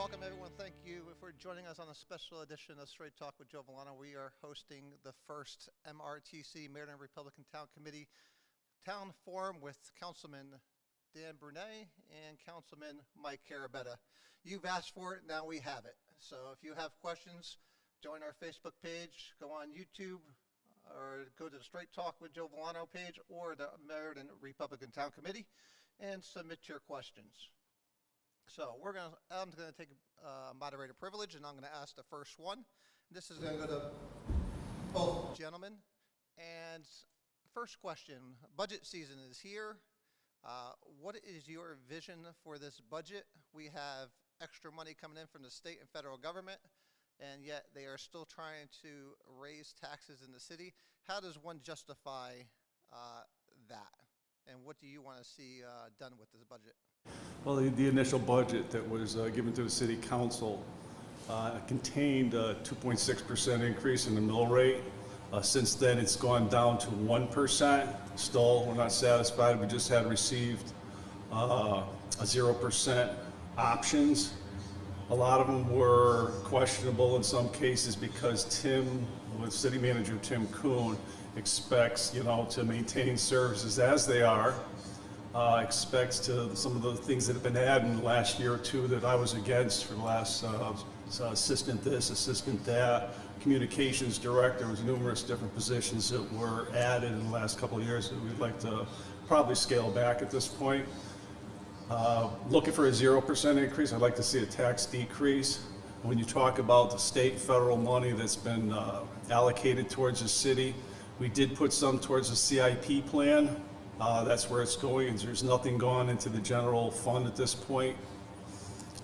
Welcome, everyone. Thank you for joining us on a special edition of Straight Talk with Joe Vollano. We are hosting the first MRTC, Maryland Republican Town Committee Town Forum with Councilman Dan Brunet and Councilman Mike Carabetta. You've asked for it, now we have it. So if you have questions, join our Facebook page, go on YouTube, or go to the Straight Talk with Joe Vollano page or the Maryland Republican Town Committee and submit your questions. So I'm going to take moderator privilege, and I'm going to ask the first one. This is going to go to both gentlemen. And first question, budget season is here. What is your vision for this budget? We have extra money coming in from the state and federal government, and yet they are still trying to raise taxes in the city. How does one justify that? And what do you want to see done with this budget? Well, the initial budget that was given to the City Council contained a 2.6% increase in the mill rate. Since then, it's gone down to 1%. Still, we're not satisfied. We just had received a 0% options. A lot of them were questionable in some cases because City Manager Tim Kuhn expects, to maintain services as they are. Expects to some of the things that have been added in the last year or two that I was against for the last assistant this, assistant that, communications director. There was numerous different positions that were added in the last couple of years that we'd like to probably scale back at this point. Looking for a 0% increase. I'd like to see a tax decrease. When you talk about the state and federal money that's been allocated towards the city, we did put some towards the CIP plan. That's where it's going, and there's nothing gone into the general fund at this point.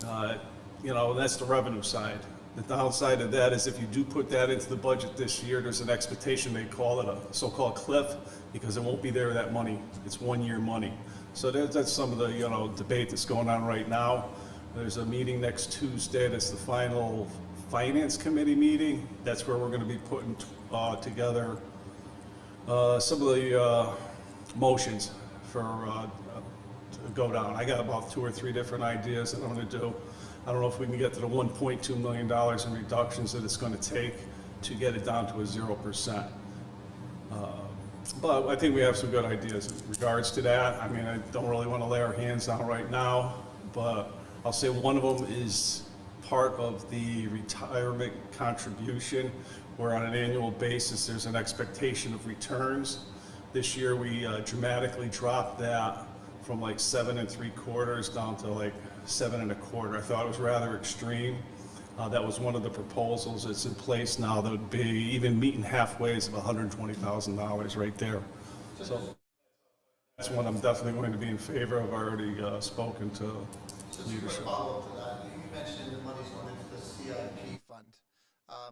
That's the revenue side. The downside of that is if you do put that into the budget this year, there's an expectation they call it a so-called cliff because it won't be there, that money. It's 1 year money. So that's some of the debate that's going on right now. There's a meeting next Tuesday. That's the final Finance Committee meeting. That's where we're going to be putting together some of the motions for to go down. I got about 2 or 3 different ideas that I'm going to do. I don't know if we can get to the $1.2 million in reductions that it's going to take to get it down to a 0%. But I think we have some good ideas in regards to that. I mean, I don't really want to lay our hands down right now, but I'll say one of them is part of the retirement contribution, where on an annual basis there's an expectation of returns. This year we dramatically dropped that from like 7 3/4 down to like 7 1/4. I thought it was rather extreme. That was one of the proposals that's in place now that would be even meeting halfway of $120,000 right there. So that's one I'm definitely going to be in favor of. I've already spoken to leadership. Just a follow-up to that. You mentioned the money's going into the CIP fund.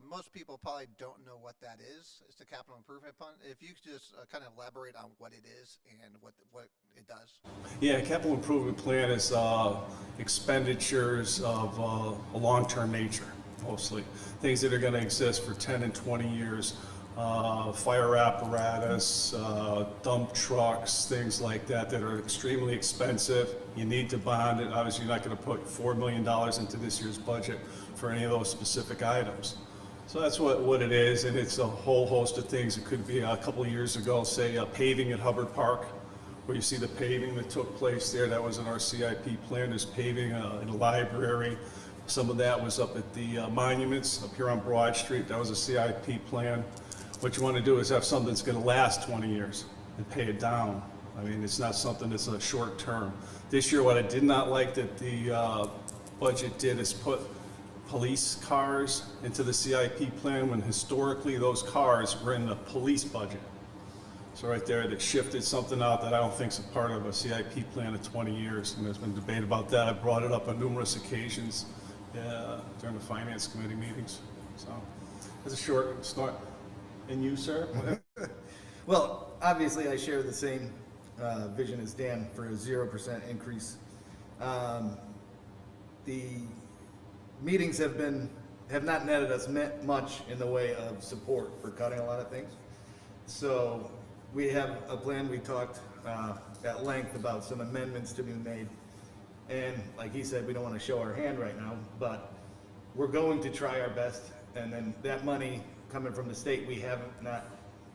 Most people probably don't know what that is. It's the Capital Improvement Fund. If you could just kind of elaborate on what it is and what it does. Yeah, Capital Improvement Plan is expenditures of a long-term nature, mostly. Things that are going to exist for 10 and 20 years. Fire apparatus, dump trucks, things like that are extremely expensive. You need to bond it. Obviously, you're not going to put $4 million into this year's budget for any of those specific items. So that's what it is, and it's a whole host of things. It could be a couple of years ago, say paving at Hubbard Park, where you see the paving that took place there. That was in our CIP plan. There's paving in the library. Some of that was up at the monuments up here on Broad Street. That was a CIP plan. What you want to do is have something that's going to last 20 years and pay it down. I mean, it's not something that's a short term. This year, what I did not like that the budget did is put police cars into the CIP plan when historically those cars were in the police budget. So right there, they shifted something out that I don't think is a part of a CIP plan of 20 years, and there's been debate about that. I brought it up on numerous occasions during the Finance Committee meetings. So it's a short start. And you, sir? Well, obviously I share the same vision as Dan for a 0% increase. The meetings have not netted us much in the way of support for cutting a lot of things. So we have a plan. We talked at length about some amendments to be made, And like he said, we don't want to show our hand right now, but we're going to try our best. And then that money coming from the state, we haven't not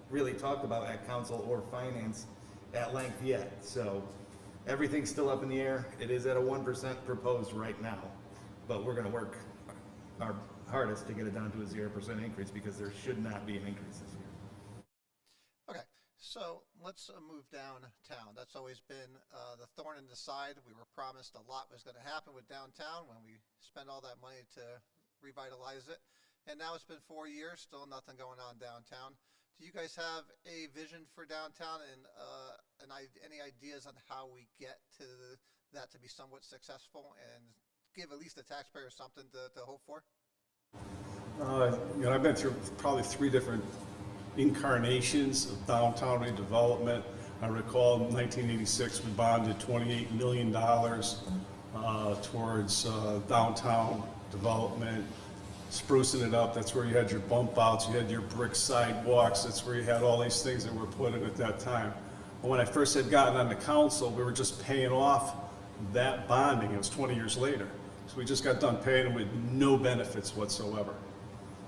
really talked about at council or finance at length yet. So everything's still up in the air. It is at a 1% proposed right now, but we're going to work our hardest to get it down to a 0% increase, because there should not be an increase this year. Okay, so let's move downtown. That's always been the thorn in the side. We were promised a lot was going to happen with downtown when we spent all that money to revitalize it. And now it's been 4 years, still nothing going on downtown. Do you guys have a vision for downtown and any ideas on how we get to that to be somewhat successful and give at least the taxpayer something to hope for? I've been through probably 3 different incarnations of downtown redevelopment. I recall in 1986 we bonded $28 million towards downtown development, sprucing it up. That's where you had your bump outs, you had your brick sidewalks, that's where you had all these things that were put in at that time. But when I first had gotten on the council, we were just paying off that bonding. It was 20 years later. So we just got done paying them with no benefits whatsoever.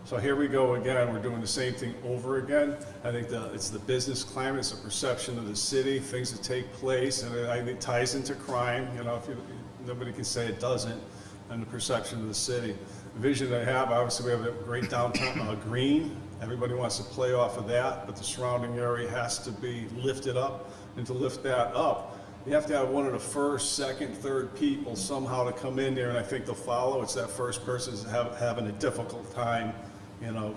So here we go again, we're doing the same thing over again. I think it's the business climate, it's the perception of the city, things that take place, and I think it ties into crime, nobody can say it doesn't, and the perception of the city. The vision I have, obviously we have a great downtown green, everybody wants to play off of that, but the surrounding area has to be lifted up, and to lift that up, you have to have one of the first, second, third people somehow to come in there, and I think they'll follow. It's that first person is having a difficult time,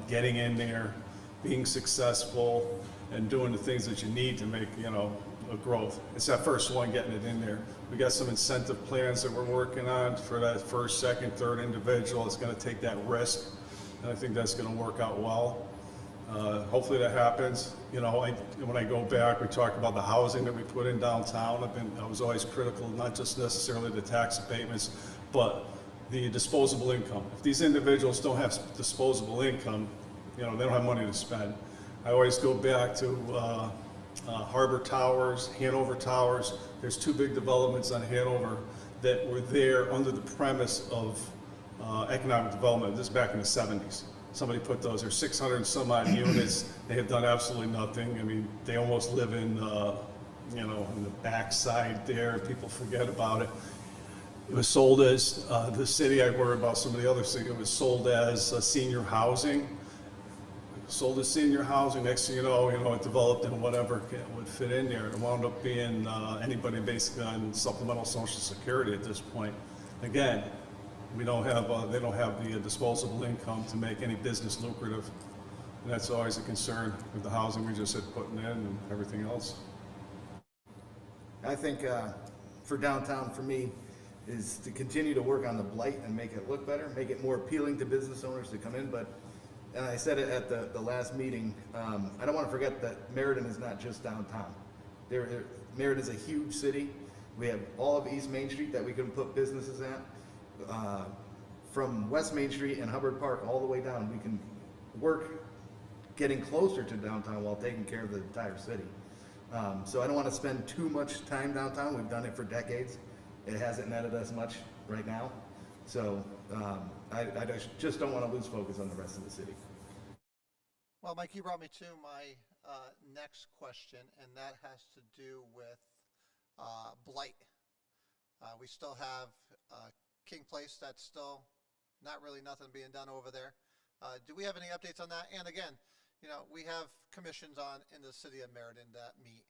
getting in there, being successful, and doing the things that you need to make, a growth. It's that first one getting it in there. We got some incentive plans that we're working on for that first, second, third individual. It's going to take that risk, and I think that's going to work out well. Hopefully that happens. When I go back, we talk about the housing that we put in downtown. I was always critical, not just necessarily the tax abatements, but the disposable income. If these individuals don't have disposable income, they don't have money to spend. I always go back to Harbor Towers, Hanover Towers. There's 2 big developments on Hanover that were there under the premise of economic development. This is back in the 70s. Somebody put those, there's 600 and some odd units. They have done absolutely nothing. I mean, they almost live in, in the backside there. People forget about it. It was sold as, the city, I worry about some of the other things, it was sold as senior housing. Sold as senior housing, next thing you know, it developed in whatever would fit in there. It wound up being anybody basically on supplemental Social Security at this point. Again, they don't have the disposable income to make any business lucrative. And that's always a concern with the housing we just had putting in and everything else. I think for downtown, for me, is to continue to work on the blight and make it look better, make it more appealing to business owners to come in. But, and I said it at the last meeting, I don't want to forget that Meriden is not just downtown. Meriden is a huge city. We have all of East Main Street that we can put businesses at. From West Main Street and Hubbard Park all the way down, we can work getting closer to downtown while taking care of the entire city. So I don't want to spend too much time downtown. We've done it for decades. It hasn't netted us much right now. So I just don't want to lose focus on the rest of the city. Well, Mike, you brought me to my next question, and that has to do with blight. We still have King Place, that's still not really nothing being done over there. Do we have any updates on that? And again, we have commissions in the city of Meriden that meet,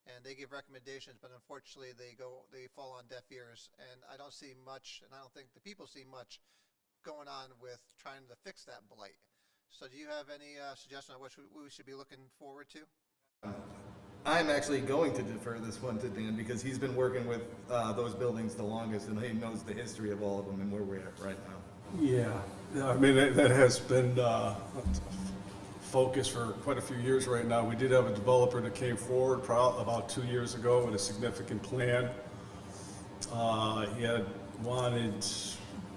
and they give recommendations, but unfortunately they fall on deaf ears, and I don't see much, and I don't think the people see much going on with trying to fix that blight. So do you have any suggestion on what we should be looking forward to? I'm actually going to defer this one to Dan because he's been working with those buildings the longest, and he knows the history of all of them and where we're at right now. Yeah, I mean, that has been focus for quite a few years right now. We did have a developer that came forward about 2 years ago with a significant plan. He had wanted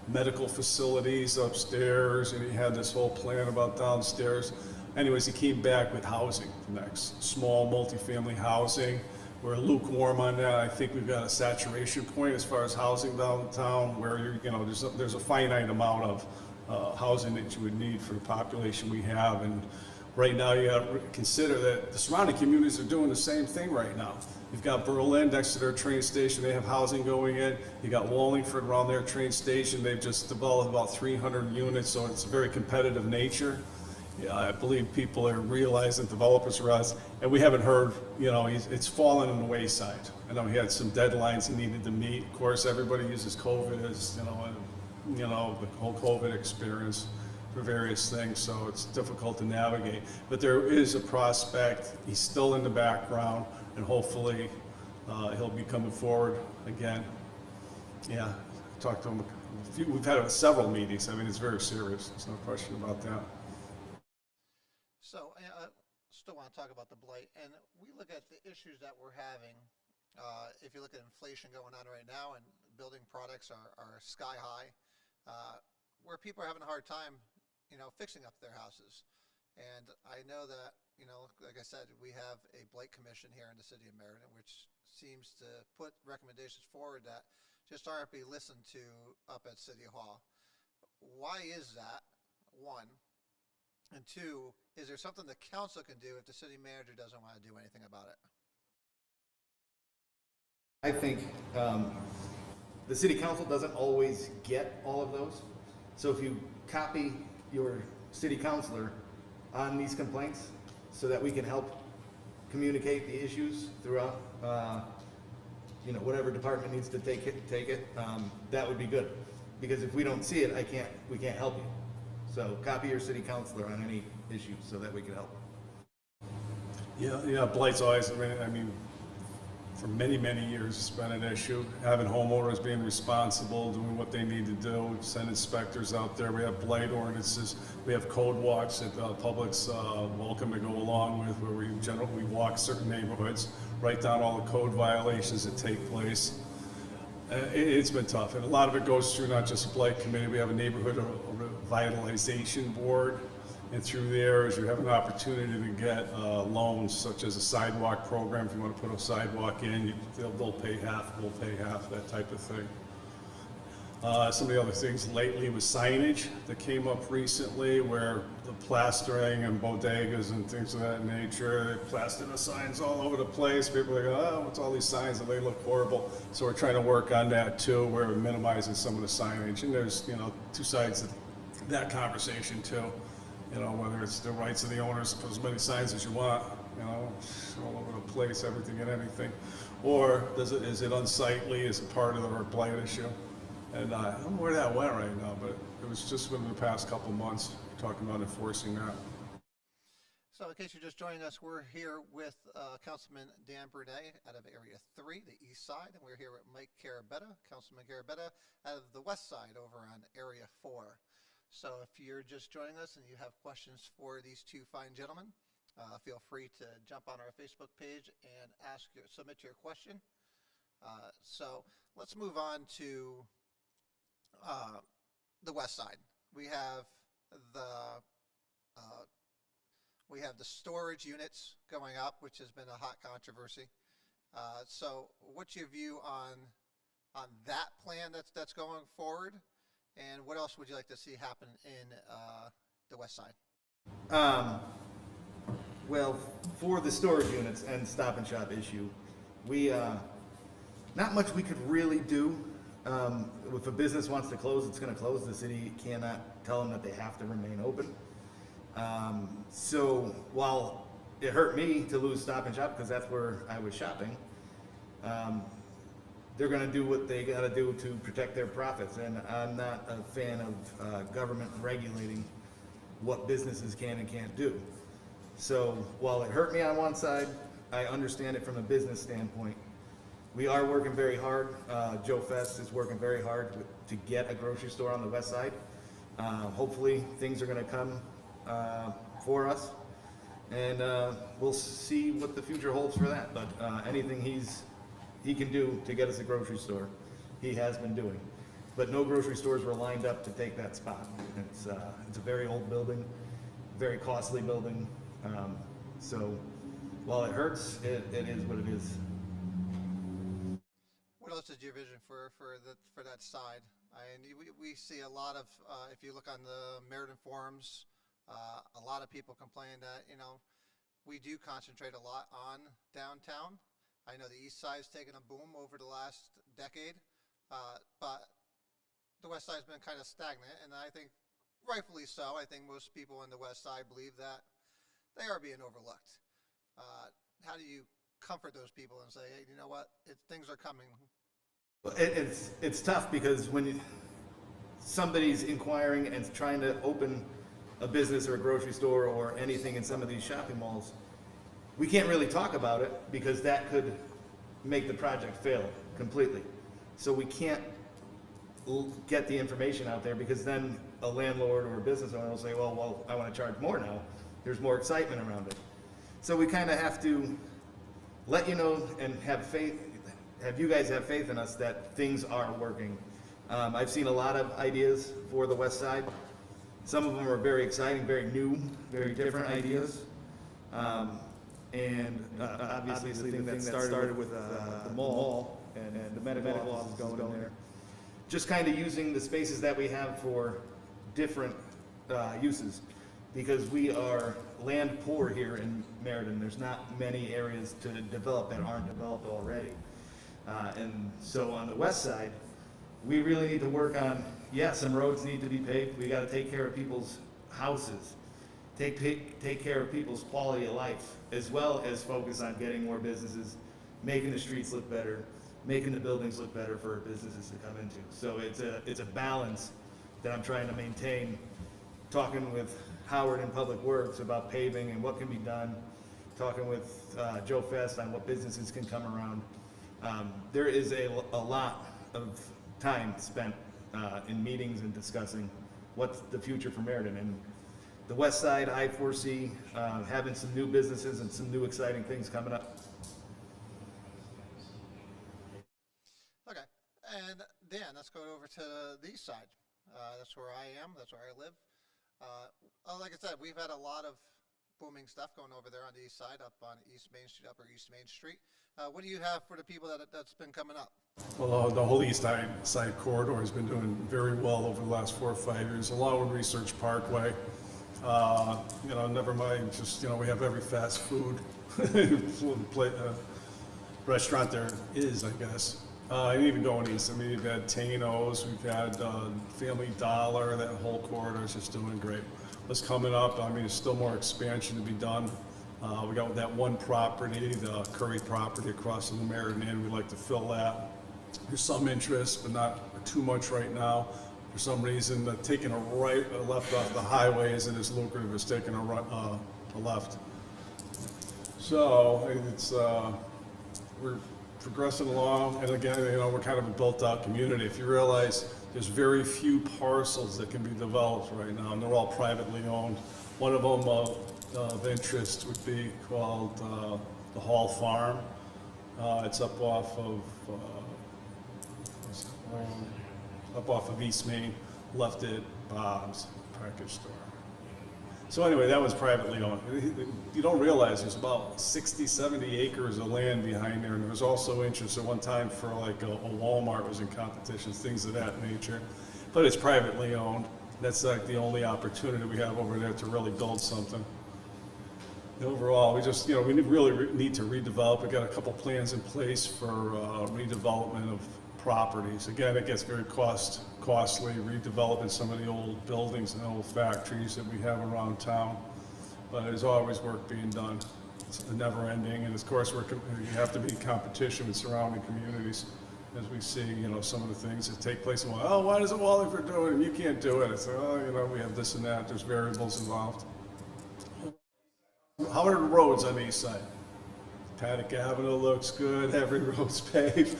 medical facilities upstairs, and he had this whole plan about downstairs. Anyways, he came back with housing next, small multifamily housing. we're lukewarm on that. I think we've got a saturation point as far as housing downtown, where there's a finite amount of housing that you would need for the population we have. And right now, you got to consider that the surrounding communities are doing the same thing right now. You've got Berlin next to their train station, they have housing going in. You got Wallingford around their train station, they've just developed about 300 units, so it's a very competitive nature. Yeah, I believe people are realizing, developers realize, and we haven't heard, it's fallen on the wayside. I know he had some deadlines he needed to meet. Of course, everybody uses COVID as, the whole COVID experience for various things, so it's difficult to navigate. But there is a prospect. He's still in the background, and hopefully he'll be coming forward again. Yeah, I talked to him. We've had several meetings. I mean, it's very serious. There's no question about that. So I still want to talk about the blight, and we look at the issues that we're having. If you look at inflation going on right now, and building products are sky high, where people are having a hard time, fixing up their houses. And I know that, like I said, we have a blight commission here in the city of Meriden, which seems to put recommendations forward that just aren't being listened to up at City Hall. Why is that? One. And two, is there something the council can do if the city manager doesn't want to do anything about it? I think the city council doesn't always get all of those. So if you copy your city councilor on these complaints so that we can help communicate the issues throughout, whatever department needs to take it, that would be good. Because if we don't see it, we can't help you. So copy your city councilor on any issues so that we can help. Yeah, blight's always, for many, many years, it's been an issue. Having homeowners being responsible, doing what they need to do, send inspectors out there. We have blight ordinances. We have code walks that the public's welcome to go along with, where we walk certain neighborhoods, write down all the code violations that take place. It's been tough, and a lot of it goes through not just the blight committee. We have a neighborhood revitalization board, and through there, you have an opportunity to get loans, such as a sidewalk program. If you want to put a sidewalk in, they'll pay half, we'll pay half, that type of thing. Some of the other things lately was signage that came up recently, where the plastering and bodegas and things of that nature, they plastered the signs all over the place. People are like, oh, what's all these signs, and they look horrible. So we're trying to work on that too, where we're minimizing some of the signage. And there's, two sides of that conversation too. Whether it's the rights of the owners to put as many signs as you want, all over the place, everything and anything. Or is it unsightly? Is it part of our blight issue? And I don't know where that went right now, but it was just within the past couple months talking about enforcing that. So in case you're just joining us, we're here with Councilman Dan Brunet out of Area 3, the east side, and we're here with Mike Carabetta, Councilman Carabetta, out of the west side over on Area 4. So if you're just joining us and you have questions for these two fine gentlemen, feel free to jump on our Facebook page and submit your question. So let's move on to the west side. We have the storage units going up, which has been a hot controversy. So what's your view on that plan that's going forward? And what else would you like to see happen in the west side? Well, for the storage units and Stop and Shop issue, we not much we could really do. If a business wants to close, it's going to close. The city cannot tell them that they have to remain open. So while it hurt me to lose Stop and Shop because that's where I was shopping, they're going to do what they got to do to protect their profits. And I'm not a fan of government regulating what businesses can and can't do. So while it hurt me on one side, I understand it from a business standpoint. We are working very hard. Joe Fest is working very hard to get a grocery store on the west side. Hopefully things are going to come for us, and we'll see what the future holds for that. But anything he can do to get us a grocery store, he has been doing. But no grocery stores were lined up to take that spot. It's a very old building, very costly building. So while it hurts, it is what it is. side. We see a lot of, if you look on the Meriden forums, a lot of people complain that, we do concentrate a lot on downtown. I know the east side's taken a boom over the last decade, but the west side's been kind of stagnant, and I think rightfully so. I think most people in the west side believe that they are being overlooked. How do you comfort those people and say, hey, you know what, things are coming? It's tough because when somebody's inquiring and trying to open a business or a grocery store or anything in some of these shopping malls, we can't really talk about it because that could make the project fail completely. So we can't get the information out there because then a landlord or a business owner will say, well, I want to charge more now. There's more excitement around it. So we kind of have to let you know and have you guys have faith in us that things are working. I've seen a lot of ideas for the west side. Some of them are very exciting, very new, very different ideas. And obviously the thing that started with the mall and the medical office going in there. Just kind of using the spaces that we have for different uses. Because we are land poor here in Meriden. There's not many areas to develop that aren't developed already. And so on the west side, we really need to work on, some roads need to be paved. We got to take care of people's houses, take care of people's quality of life, as well as focus on getting more businesses, making the streets look better, making the buildings look better for businesses to come into. So it's a balance that I'm trying to maintain, talking with Howard in Public Works about paving and what can be done, talking with Joe Fest on what businesses can come around. There is a lot of time spent in meetings and discussing what's the future for Meriden. And the west side, I foresee having some new businesses and some new exciting things coming up. Okay, and Dan, let's go over to the east side. That's where I am, that's where I live. Like I said, we've had a lot of booming stuff going over there on the east side, up on East Main Street, Upper East Main Street. What do you have for the people that's been coming up? Well, the whole east side corridor has been doing very well over the last 4 or 5 years, along with Research Parkway. Never mind, just, we have every fast food restaurant there is, I guess. And even going east, we've had Tano's, we've had Family Dollar, that whole corridor is just doing great. What's coming up, there's still more expansion to be done. We got that one property, the Curry property across from the Meriden Inn. We'd like to fill that. There's some interest, but not too much right now. For some reason, taking a left off the highway isn't as lucrative as taking a left. So it's we're progressing along, and again, we're kind of a built-out community. If you realize there's very few parcels that can be developed right now, and they're all privately owned. One of them of interest would be called the Hall Farm. It's up off of East Main, left at Bob's package store. So anyway, that was privately owned. You don't realize there's about 60, 70 acres of land behind there, and there was also interest at one time for like a Walmart was in competitions, things of that nature. But it's privately owned. That's like the only opportunity we have over there to really build something. And overall, we just, we really need to redevelop. We got a couple plans in place for redevelopment of properties. Again, it gets very costly, redeveloping some of the old buildings and old factories that we have around town. But there's always work being done. It's never ending, and of course you have to be in competition with surrounding communities as we see, some of the things that take place. And why doesn't Wallingford do it and you can't do it? I say, we have this and that. There's variables involved. How are the roads on the east side? Paddock Avenue looks good. Every road's paved.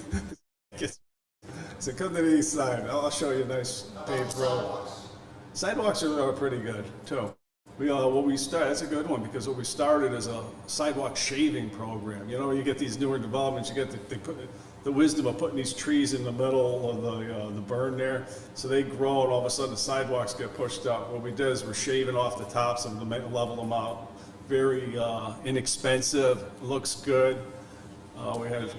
So come to the east side. I'll show you a nice paved road. Sidewalks are pretty good too. That's a good one, because what we started is a sidewalk shaving program. You get these newer developments, they put the wisdom of putting these trees in the middle of the burn there, so they grow, and all of a sudden the sidewalks get pushed up. What we did is we're shaving off the tops of them to level them out. Very inexpensive, looks good. We had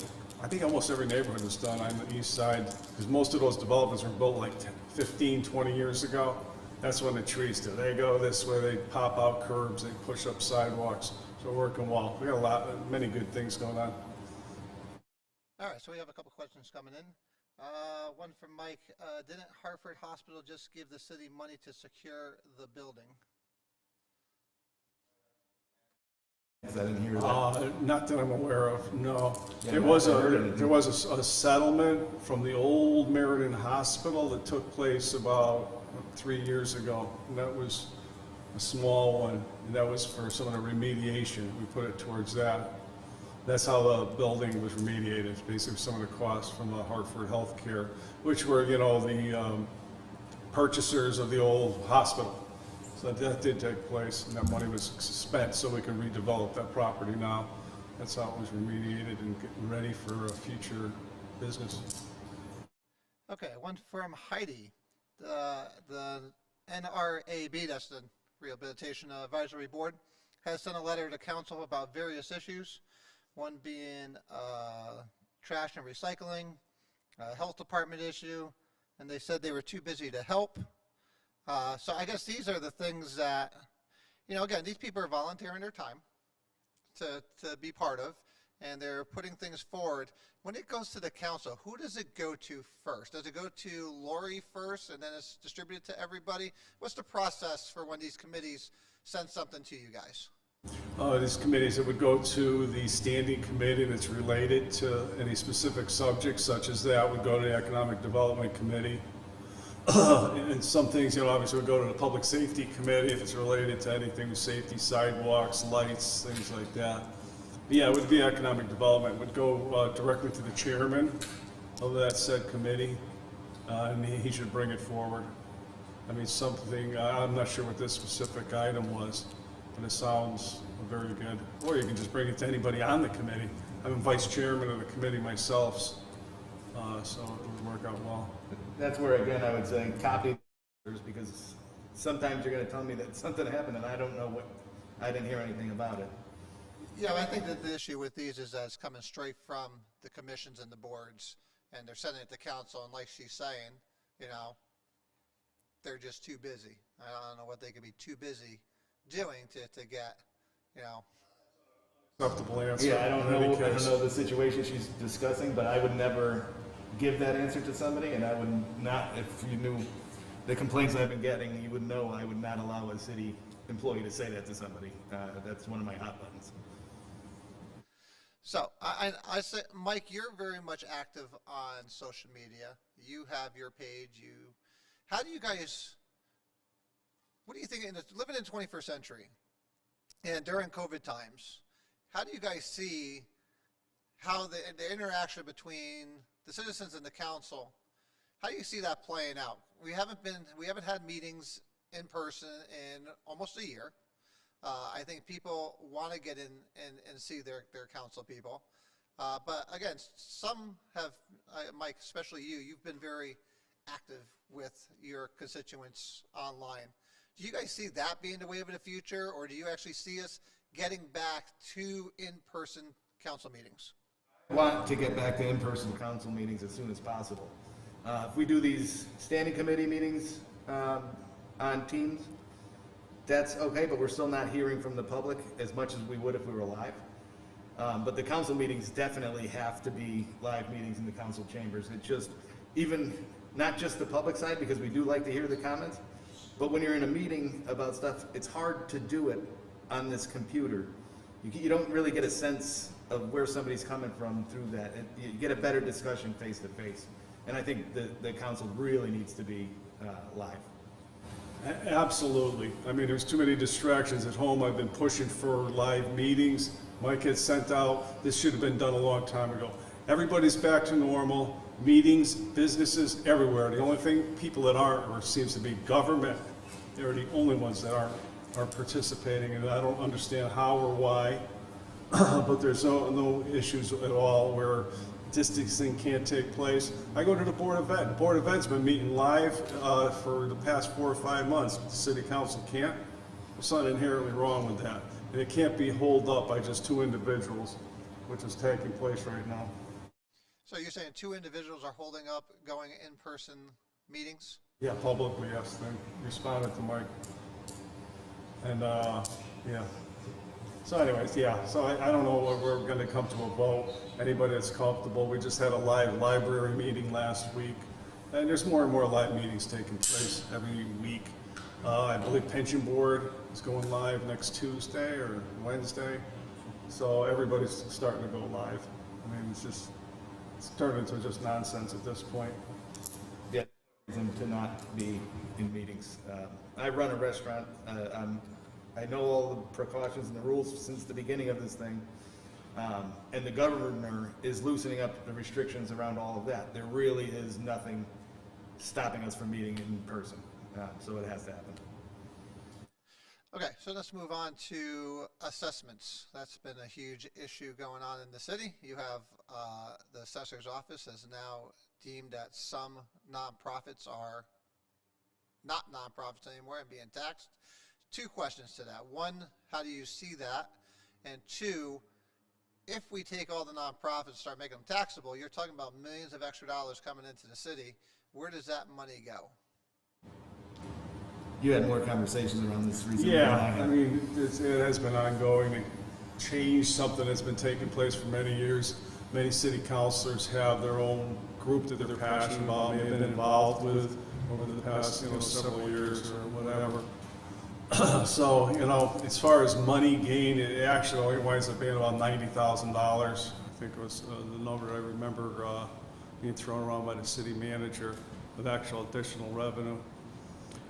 I think almost every neighborhood was done on the east side, because most of those developments were built like 15, 20 years ago. That's when the trees do. They go this way, they pop out curbs, they push up sidewalks. So we're working well. We got many good things going on. All right, so we have a couple questions coming in. One from Mike. Didn't Hartford Hospital just give the city money to secure the building? I didn't hear that. Not that I'm aware of, no. Yeah, There no, was I heard anything. there was a settlement from the old Meriden Hospital that took place about 3 years ago. And that was a small one, and that was for some of the remediation. We put it towards that. That's how the building was remediated, basically some of the costs from the Hartford Healthcare, which were, the purchasers of the old hospital. So that did take place, and that money was spent so we can redevelop that property now. That's how it was remediated and getting ready for a future business. Okay, one from Heidi. The NRAB, that's the Rehabilitation Advisory Board, has sent a letter to council about various issues, one being trash and recycling, health department issue, and they said they were too busy to help. So I guess these are the things that, again, these people are volunteering their time to be part of, and they're putting things forward. When it goes to the council, who does it go to first? Does it go to Lori first, and then it's distributed to everybody? What's the process for when these committees send something to you guys? These committees, it would go to the standing committee that's related to any specific subject, such as that would go to the Economic Development Committee. And some things, obviously would go to the Public Safety Committee if it's related to anything with safety, sidewalks, lights, things like that. But yeah, it would be Economic Development. It would go directly to the chairman of that said committee, and he should bring it forward. I mean, something, I'm not sure what this specific item was, but it sounds very good. Or you can just bring it to anybody on the committee. I'm vice chairman of the committee myself, so it would work out well. That's where, again, I would say copy, because sometimes you're going to tell me that something happened and I don't know I didn't hear anything about it. Yeah, I think that the issue with these is that it's coming straight from the commissions and the boards, and they're sending it to council, and like she's saying, they're just too busy. I don't know what they could be too busy doing to get, Acceptable answer. Yeah, I don't in any know case. the situation she's discussing, but I would never give that answer to somebody, and I would not, if you knew the complaints I've been getting, you would know I would not allow a city employee to say that to somebody. That's one of my hot buttons. So I say, Mike, you're very much active on social media. You have your page. How do you guys? What do you think? Living in the 21st century, and during COVID times, how do you guys see how the interaction between the citizens and the council? How do you see that playing out? We haven't had meetings in person in almost a year. I think people want to get in and see their council people. But again, some have, Mike, especially you've been very active with your constituents online. Do you guys see that being the way of the future, or do you actually see us getting back to in-person council meetings? I want to get back to in-person council meetings as soon as possible. If we do these standing committee meetings on Teams, that's okay, but we're still not hearing from the public as much as we would if we were live. But the council meetings definitely have to be live meetings in the council chambers. It just, even, not just the public side, because we do like to hear the comments, but when you're in a meeting about stuff, it's hard to do it on this computer. You don't really get a sense of where somebody's coming from through that. You get a better discussion face to face. And I think the council really needs to be live. Absolutely. I mean, there's too many distractions at home. I've been pushing for live meetings. Mike had sent out, this should have been done a long time ago. Everybody's back to normal. Meetings, businesses, everywhere. The only thing people that aren't, or seems to be government, they're the only ones that aren't participating, and I don't understand how or why. But there's no issues at all where distancing can't take place. I go to the Board of Ed. The Board of Ed's been meeting live for the past 4 or 5 months. The City Council can't. There's something inherently wrong with that. And it can't be held up by just 2 individuals, which is taking place right now. So you're saying two individuals are holding up going in-person meetings? Yeah, publicly, yes, they responded to Mike. And, yeah. So anyways, yeah, so I don't know what we're gonna come to a vote. Anybody that's comfortable, we just had a live library meeting last week. And there's more and more live meetings taking place every week. I believe pension board is going live next Tuesday or Wednesday. So everybody's starting to go live. I mean, it's turned into just nonsense at this point. Yeah, reason to not be in meetings. I run a restaurant. I know all the precautions and the rules since the beginning of this thing. And the governor is loosening up the restrictions around all of that. There really is nothing stopping us from meeting in person. So it has to happen. Okay, so let's move on to assessments. That's been a huge issue going on in the city. You have the assessor's office has now deemed that some nonprofits are not nonprofits anymore and being taxed. Two questions to that. One, how do you see that? And two, if we take all the nonprofits and start making them taxable, you're talking about millions of extra dollars coming into the city. Where does that money go? You had more conversations around this recently than I Yeah, have. I mean, it has been ongoing to change something that's been taking place for many years. Many city councilors have their own group that they're passionate about, they've been involved with over the past, several years or whatever. So, as far as money gain, it actually only winds up being about $90,000. I think it was the number I remember being thrown around by the city manager with actual additional revenue.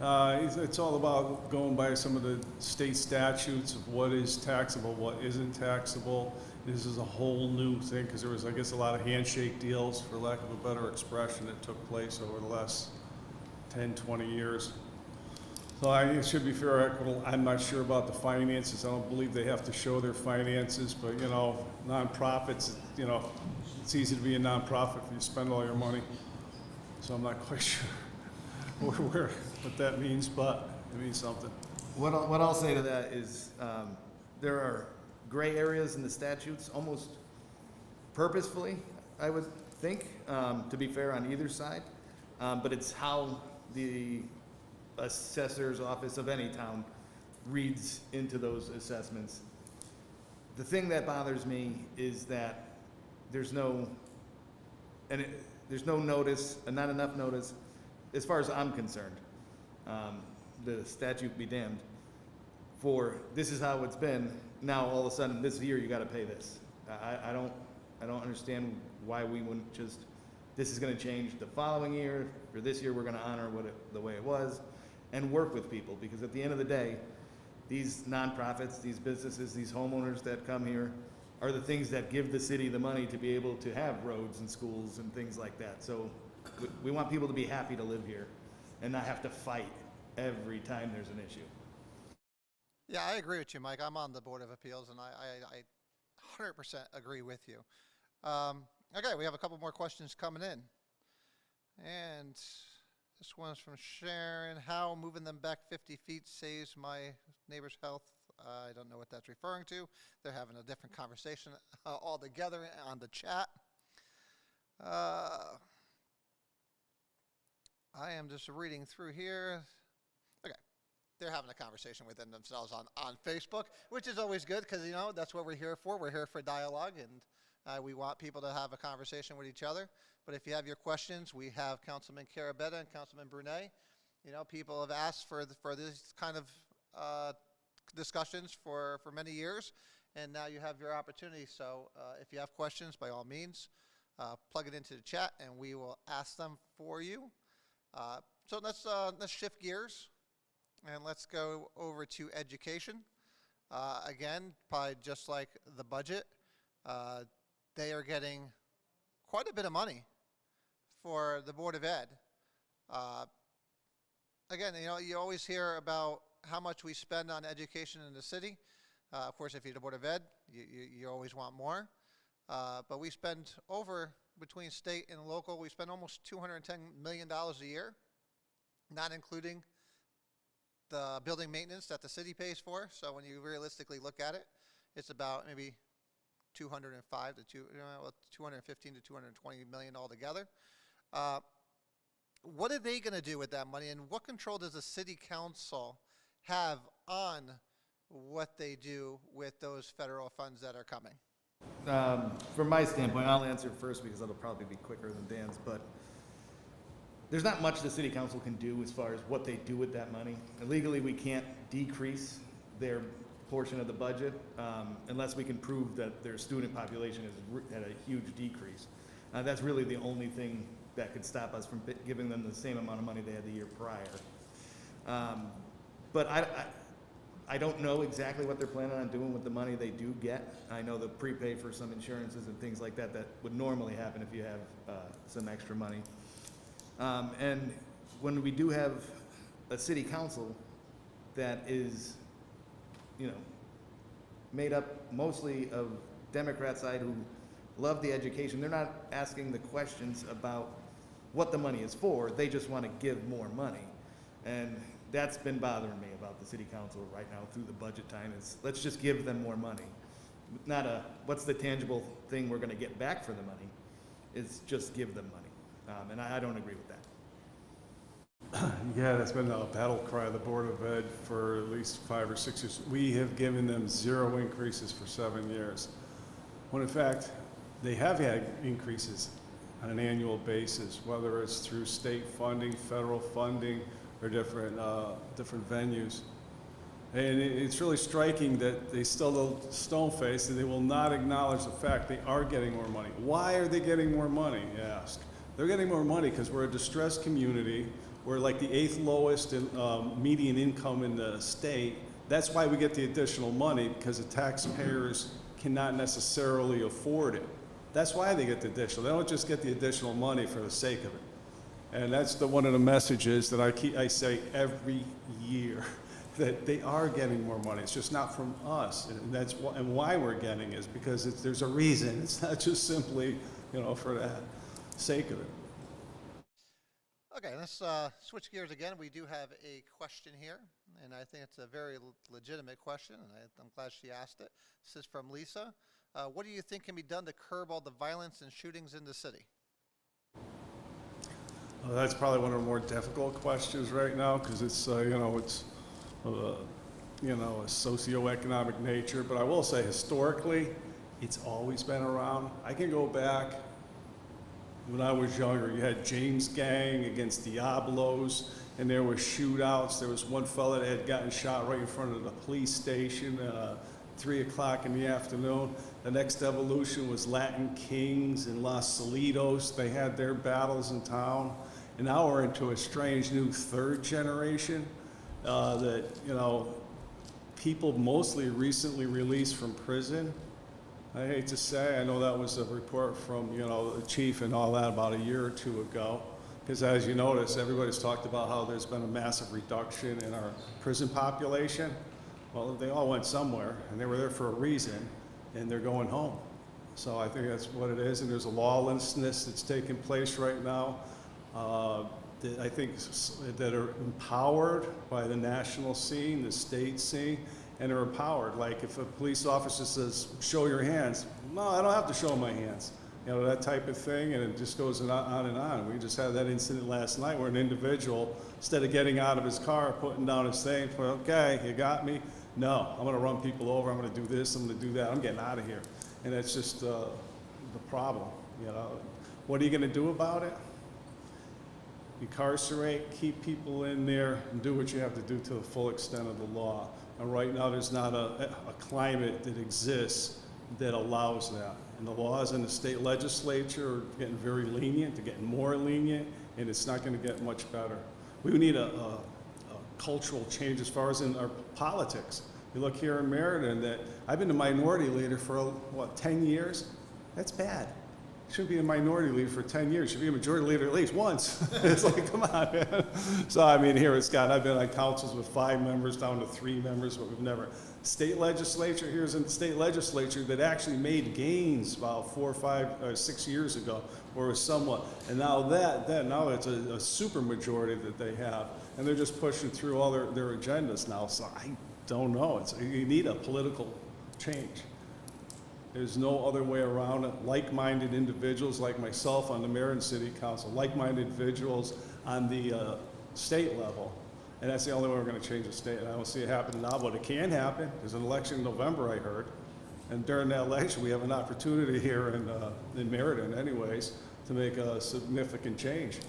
It's all about going by some of the state statutes of what is taxable, what isn't taxable. This is a whole new thing because there was, I guess, a lot of handshake deals, for lack of a better expression, that took place over the last 10, 20 years. So it should be fair, equitable. I'm not sure about the finances. I don't believe they have to show their finances, but, nonprofits, it's easy to be a nonprofit if you spend all your money. So I'm not quite sure what that means, but it means something. What I'll say to that is there are gray areas in the statutes, almost purposefully, I would think, to be fair on either side. But it's how the assessor's office of any town reads into those assessments. The thing that bothers me is that there's no notice, and not enough notice, as far as I'm concerned. The statute be damned. For this is how it's been. Now all of a sudden this year you got to pay this. I don't understand why we wouldn't just. This is going to change the following year. For this year we're going to honor the way it was, and work with people, because at the end of the day, these nonprofits, these businesses, these homeowners that come here are the things that give the city the money to be able to have roads and schools and things like that. So we want people to be happy to live here and not have to fight every time there's an issue. Yeah, I agree with you, Mike. I'm on the Board of Appeals, and I 100% agree with you. Okay, we have a couple more questions coming in. And this one's from Sharon. How moving them back 50 feet saves my neighbor's health? I don't know what that's referring to. They're having a different conversation altogether on the chat. I am just reading through here. Okay. They're having a conversation within themselves on Facebook, which is always good because, that's what we're here for. We're here for dialogue, and we want people to have a conversation with each other. But if you have your questions, we have Councilman Carabetta and Councilman Brunet. People have asked for this kind of discussions for many years, and now you have your opportunity. So if you have questions, by all means, plug it into the chat, and we will ask them for you. So let's shift gears, and let's go over to education. Again, probably just like the budget, they are getting quite a bit of money for the Board of Ed. Again, you always hear about how much we spend on education in the city. Of course, if you're the Board of Ed, you always want more. But we spend between state and local, we spend almost $210 million a year, not including the building maintenance that the city pays for. So when you realistically look at it, it's about maybe 205 to 215 to 220 million altogether. What are they going to do with that money, and what control does the city council have on what they do with those federal funds that are coming? From my standpoint, I'll answer first because it'll probably be quicker than Dan's, but there's not much the city council can do as far as what they do with that money. And legally, we can't decrease their portion of the budget unless we can prove that their student population has had a huge decrease. That's really the only thing that could stop us from giving them the same amount of money they had the year prior. But I don't know exactly what they're planning on doing with the money they do get. I know they'll prepay for some insurances and things like that that would normally happen if you have some extra money. And when we do have a city council that is, you know, made up mostly of Democrat side who love the education, they're not asking the questions about what the money is for. They just want to give more money. And that's been bothering me about the city council right now through the budget time is let's just give them more money. Not a, what's the tangible thing we're going to get back for the money? It's just give them money. And I don't agree with that. Yeah, that's been a battle cry of the Board of Ed for at least 5 or 6 years. We have given them 0 increases for 7 years, when in fact, they have had increases on an annual basis, whether it's through state funding, federal funding, or different venues. And it's really striking that they still stone-faced and they will not acknowledge the fact they are getting more money. Why are they getting more money, you ask? They're getting more money because we're a distressed community. We're like the 8th lowest median income in the state. That's why we get the additional money, because the taxpayers cannot necessarily afford it. That's why they get the additional. They don't just get the additional money for the sake of it. And that's one of the messages that I say every year, that they are getting more money. It's just not from us, and why we're getting is because there's a reason. It's not just simply, you know, for the sake of it. Okay, let's switch gears again. We do have a question here, and I think it's a very legitimate question, and I'm glad she asked it. This is from Lisa. What do you think can be done to curb all the violence and shootings in the city? Well, that's probably one of the more difficult questions right now, because it's a socioeconomic nature. But I will say, historically, it's always been around. I can go back when I was younger. You had James Gang against Diablos, and there were shootouts. There was one fella that had gotten shot right in front of the police station. 3 o'clock in the afternoon. The next evolution was Latin Kings and Los Solitos. They had their battles in town. And now we're into a strange new 3rd generation that, you know, people mostly recently released from prison. I hate to say, I know that was a report from, you know, the chief and all that about a year or 2 ago. Because as you notice, everybody's talked about how there's been a massive reduction in our prison population. Well, they all went somewhere, and they were there for a reason, and they're going home. So I think that's what it is, and there's a lawlessness that's taking place right now that I think that are empowered by the national scene, the state scene, and are empowered. Like if a police officer says, show your hands, no, I don't have to show my hands. You know, that type of thing, and it just goes on and on. We just had that incident last night where an individual, instead of getting out of his car, putting down his thing, okay, you got me. No, I'm going to run people over. I'm going to do this. I'm going to do that. I'm getting out of here. And that's just the problem. You know, what are you going to do about it? Incarcerate, keep people in there, and do what you have to do to the full extent of the law. And right now, there's not a climate that exists that allows that. And the laws in the state legislature are getting very lenient. They're getting more lenient, and it's not going to get much better. We need a cultural change as far as in our politics. You look here in Meriden, that I've been a minority leader for, what, 10 years? That's bad. Shouldn't be a minority leader for 10 years. Should be a majority leader at least once. It's like, come on, man. So, I mean, here at Scott, I've been on councils with 5 members down to 3 members, but we've never. State legislature, here's a state legislature that actually made gains about 4 or 5 or 6 years ago, where it was somewhat. And now now it's a super majority that they have. And they're just pushing through all their agendas now. So I don't know. You need a political change. There's no other way around it. Like-minded individuals like myself on the mayor and city council, like-minded individuals on the state level, and that's the only way we're going to change the state. And I don't see it happening now, but it can happen. There's an election in November, I heard, and during that election, we have an opportunity here in Meriden, anyways, to make a significant change.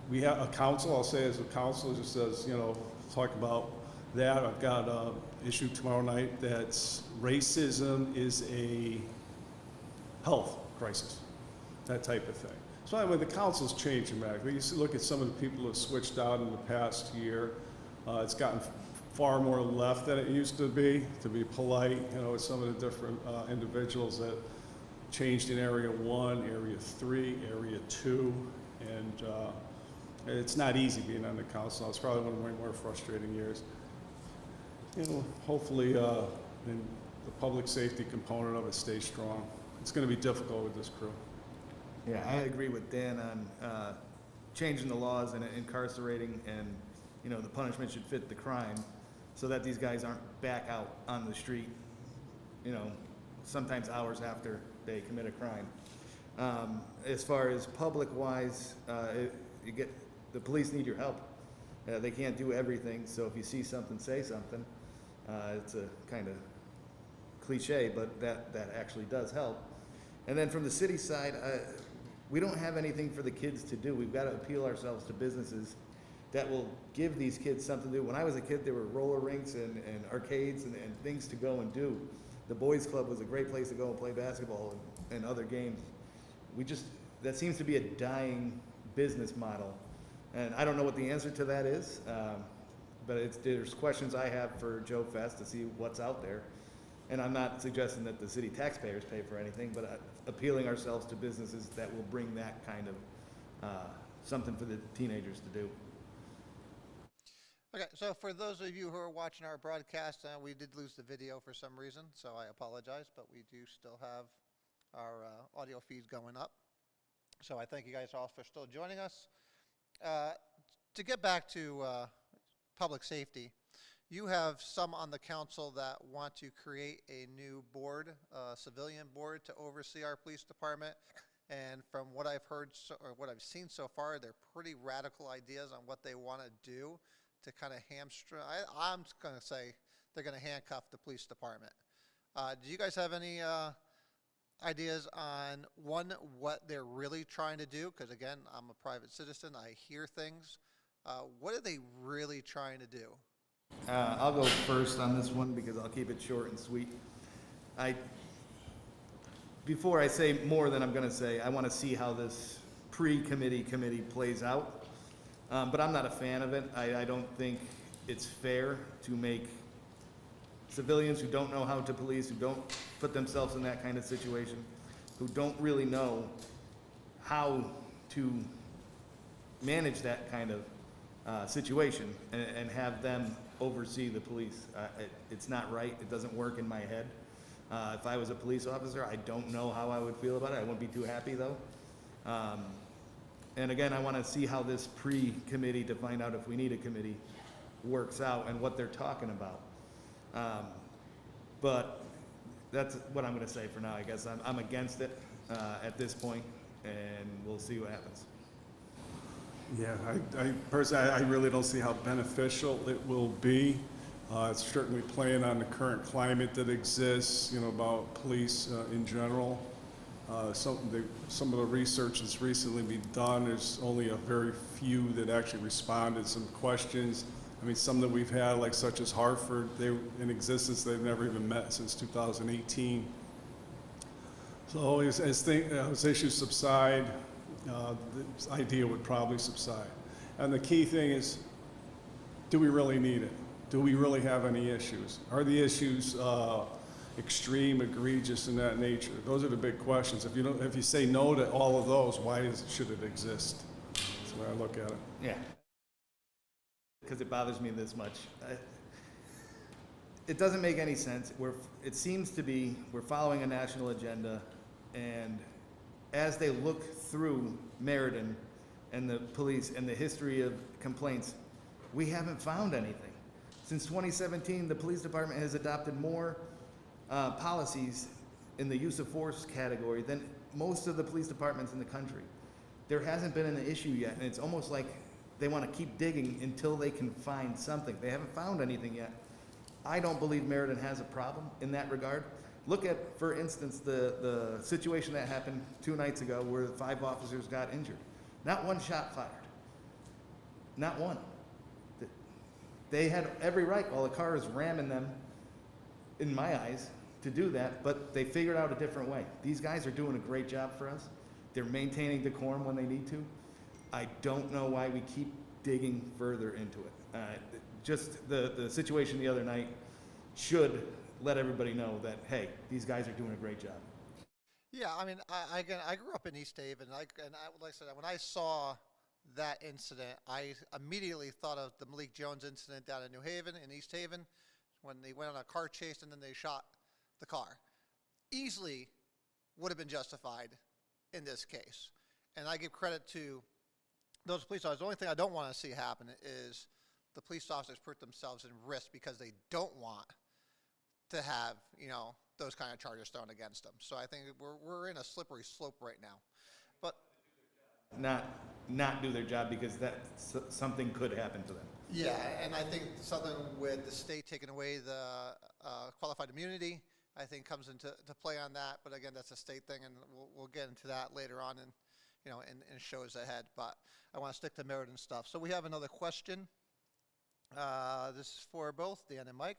We have a council. I'll say as a council, just says, you know, talk about that. I've got an issue tomorrow night that's racism is a health crisis, that type of thing. So anyway, the council's changed dramatically. You look at some of the people who have switched out in the past year. It's gotten far more left than it used to be polite, you know, with some of the different individuals that changed in Area 1, Area 3, Area 2, and it's not easy being on the council. It's probably one of my more frustrating years. You know, hopefully the public safety component of it stays strong. It's going to be difficult with this crew. Yeah, I agree with Dan on changing the laws and incarcerating, and you know, the punishment should fit the crime so that these guys aren't back out on the street, you know, sometimes hours after they commit a crime. As far as public-wise, the police need your help. They can't do everything, so if you see something, say something. It's a kind of cliche, but that actually does help. And then from the city side, we don't have anything for the kids to do. We've got to appeal ourselves to businesses that will give these kids something to do. When I was a kid, there were roller rinks and arcades and things to go and do. The boys club was a great place to go and play basketball and other games. That seems to be a dying business model. And I don't know what the answer to that is, but there's questions I have for Joe Fest to see what's out there. And I'm not suggesting that the city taxpayers pay for anything, but appealing ourselves to businesses that will bring that kind of something for the teenagers to do. Okay, so for those of you who are watching our broadcast, we did lose the video for some reason, so I apologize, but we do still have our audio feeds going up. So I thank you guys all for still joining us. To get back to public safety, you have some on the council that want to create a new board, civilian board, to oversee our police department. And from what I've heard or what I've seen so far, they're pretty radical ideas on what they want to do to kind of hamstring. I'm going to say they're going to handcuff the police department. Do you guys have any ideas on, one, what they're really trying to do? Because again, I'm a private citizen. I hear things. What are they really trying to do? I'll go first on this one because I'll keep it short and sweet. Before I say more than I'm going to say, I want to see how this pre-committee plays out. But I'm not a fan of it. I don't think it's fair to make civilians who don't know how to police, who don't put themselves in that kind of situation, who don't really know how to manage that kind of situation and have them oversee the police. It's not right. It doesn't work in my head. If I was a police officer, I don't know how I would feel about it. I wouldn't be too happy though. And again, I want to see how this pre-committee, to find out if we need a committee, works out and what they're talking about. But that's what I'm going to say for now. I guess I'm against it at this point, and we'll see what happens. Yeah, I personally, I really don't see how beneficial it will be. It's certainly playing on the current climate that exists, you know, about police in general. Some of the research that's recently been done, there's only a very few that actually responded. Some questions, I mean, some that we've had, like such as Hartford, they were in existence, they've never even met since 2018. So as issues subside, this idea would probably subside. And the key thing is, do we really need it? Do we really have any issues? Are the issues extreme, egregious, in that nature? Those are the big questions. If you say no to all of those, why should it exist? That's the way I look at it. Yeah. Because it bothers me this much. It doesn't make any sense. It seems to be we're following a national agenda, and as they look through Meriden and the police and the history of complaints, we haven't found anything. Since 2017, the police department has adopted more policies in the use of force category than most of the police departments in the country. There hasn't been an issue yet, and it's almost like they want to keep digging until they can find something. They haven't found anything yet. I don't believe Meriden has a problem in that regard. Look at, for instance, the situation that happened 2 nights ago where 5 officers got injured. Not one shot fired. Not one. They had every right, while the car is ramming them, in my eyes, to do that, but they figured out a different way. These guys are doing a great job for us. They're maintaining decorum when they need to. I don't know why we keep digging further into it. Just the situation the other night should let everybody know that, hey, these guys are doing a great job. Yeah, I mean, again, I grew up in East Haven, like I said, when I saw that incident, I immediately thought of the Malik Jones incident down in New Haven, in East Haven, when they went on a car chase and then they shot the car. Easily would have been justified in this case. And I give credit to those police officers. The only thing I don't want to see happen is the police officers put themselves in risk because they don't want to have, you know, those kind of charges thrown against them. So I think we're in a slippery slope right now. But not do their job because that something could happen to them. yeah, and I think something with the state taking away the qualified immunity, I think comes into play on that. But again, that's a state thing, and we'll get into that later on in, you know, in shows ahead. But I want to stick to Meriden stuff. So we have another question. This is for both Dan and Mike.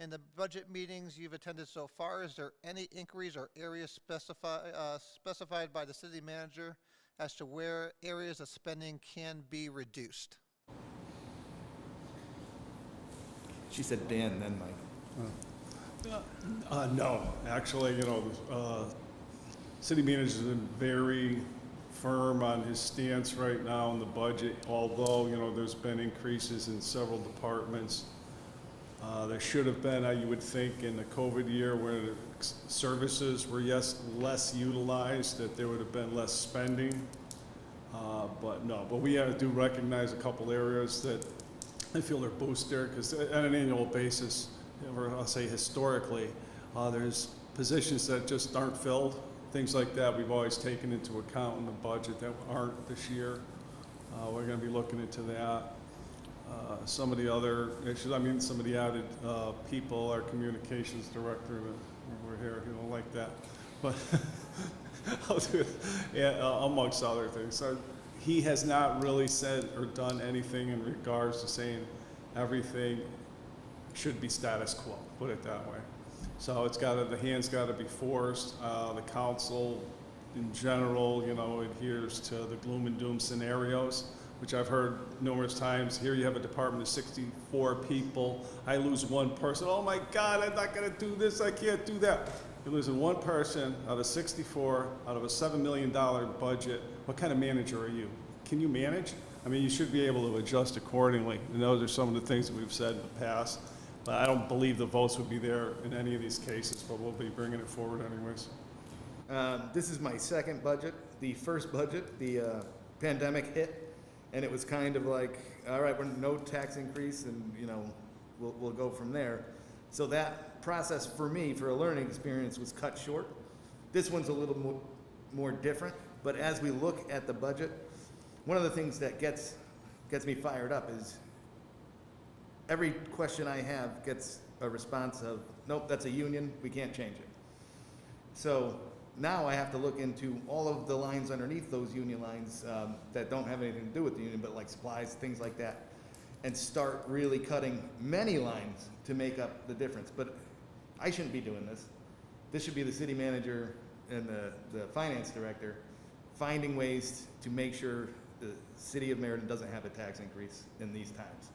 In the budget meetings you've attended so far, is there any inquiries or areas specified by the city manager as to where areas of spending can be reduced? She said Dan, then Mike. No, actually, you know, city manager's been very firm on his stance right now in the budget, although, you know, there's been increases in several departments. There should have been, you would think, in the COVID year where the services were, yes, less utilized, that there would have been less spending. But no, but we do recognize a couple areas that I feel are boosted because on an annual basis, or I'll say historically, there's positions that just aren't filled. Things like that we've always taken into account in the budget that aren't this year. We're going to be looking into that. Some of the other issues, I mean, some of the added people, our communications director, we're here, you know, like that. But I'll do it, yeah, amongst other things. So he has not really said or done anything in regards to saying everything should be status quo, put it that way. So it's got to, the hand's got to be forced. The council in general, you know, adheres to the gloom and doom scenarios, which I've heard numerous times. Here you have a department of 64 people. I lose one person. Oh my God, I'm not gonna do this, I can't do that. You're losing one person out of 64, out of a $7 million budget. What kind of manager are you? Can you manage? I mean, you should be able to adjust accordingly. And those are some of the things that we've said in the past. But I don't believe the votes would be there in any of these cases, but we'll be bringing it forward anyways. This is my second budget. The first budget, the pandemic hit. And it was kind of like, all right, we're no tax increase, and you know, we'll go from there. So that process for me, for a learning experience, was cut short. This one's a little more different. But as we look at the budget, one of the things that gets me fired up is every question I have gets a response of, nope, that's a union, we can't change it. So now I have to look into all of the lines underneath those union lines that don't have anything to do with the union, but like supplies, things like that, and start really cutting many lines to make up the difference. But I shouldn't be doing this. This should be the city manager and the finance director finding ways to make sure the city of Meriden doesn't have a tax increase in these times.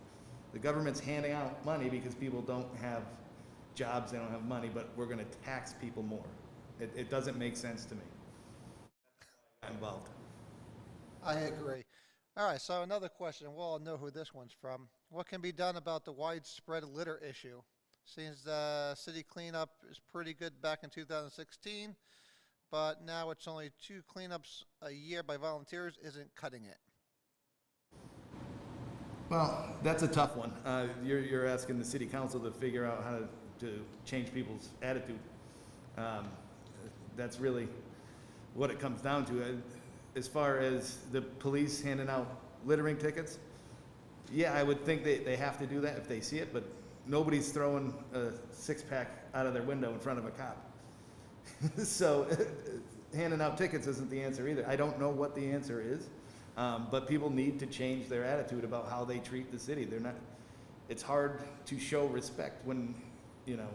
The government's handing out money because people don't have jobs, they don't have money, but we're going to tax people more. It doesn't make sense to me. I'm involved. I agree. All right, so another question. We'll all know who this one's from. What can be done about the widespread litter issue? Seems the city cleanup is pretty good back in 2016, but now it's only 2 cleanups a year by volunteers isn't cutting it. Well, that's a tough one. You're asking the city council to figure out how to to change people's attitude. That's really what it comes down to. As far as the police handing out littering tickets, yeah, I would think they have to do that if they see it, but nobody's throwing a six-pack out of their window in front of a cop. So handing out tickets isn't the answer either. I don't know what the answer is, but people need to change their attitude about how they treat the city. It's hard to show respect when, you know,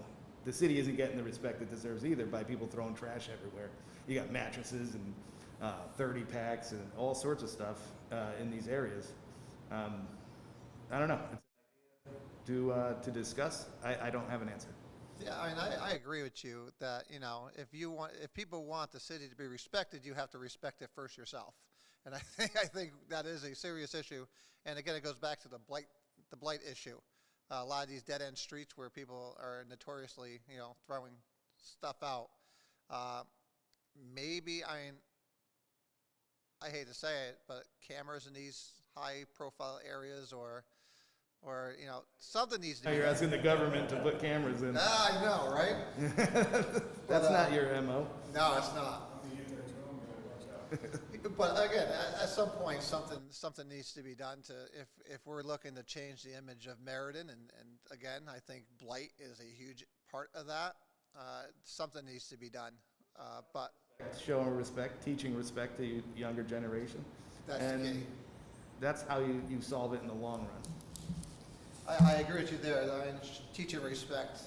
the city isn't getting the respect it deserves either by people throwing trash everywhere. You got mattresses and 30 packs and all sorts of stuff in these areas. I don't know. To discuss, I don't have an answer. Yeah, I mean, I agree with you that, you know, if people want the city to be respected, you have to respect it first yourself. And I think that is a serious issue. And again, it goes back to the blight issue. A lot of these dead-end streets where people are notoriously, you know, throwing stuff out. Maybe, I mean, I hate to say it, but cameras in these high-profile areas or you know, something needs to be You're asking the government to put cameras in. I know, right? That's not your MO. No, it's not. But again, at some point, something needs to be done if we're looking to change the image of Meriden, and again, I think blight is a huge part of that. Something needs to be done. But Showing respect, teaching respect to younger generation. That's and key. That's how you solve it in the long run. I agree with you there. I mean, teaching respect,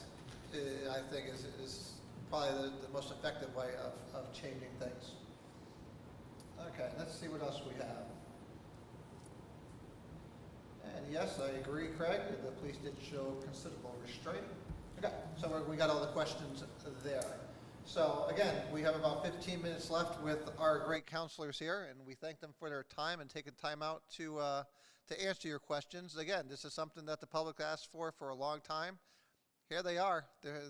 I think, is probably the most effective way of changing things. Okay, let's see what else we have. And yes, I agree, Craig. The police did show considerable restraint. Okay, so we got all the questions there. So again, we have about 15 minutes left with our great counselors here, and we thank them for their time and taking time out to answer your questions. Again, this is something that the public asked for a long time. Here they are.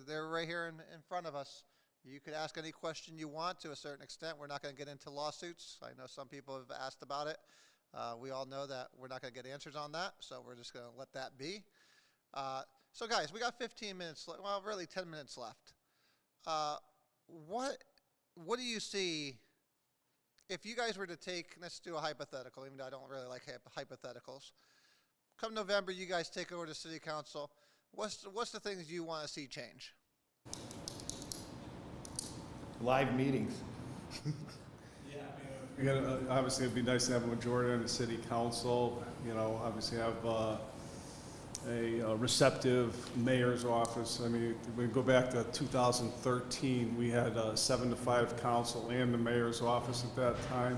They're right here in front of us. You could ask any question you want to a certain extent. We're not going to get into lawsuits. I know some people have asked about it. We all know that we're not going to get answers on that, so we're just going to let that be. So guys, we got 15 minutes, well, really 10 minutes left. What do you see if you guys were to take, let's do a hypothetical, even though I don't really like hypotheticals. Come November, you guys take over the city council. What's the things you want to see change? Live meetings. Obviously, it'd be nice to have a majority on the city council. You know, obviously have a receptive mayor's office. I mean, we go back to 2013, we had a 7-to-5 council and the mayor's office at that time.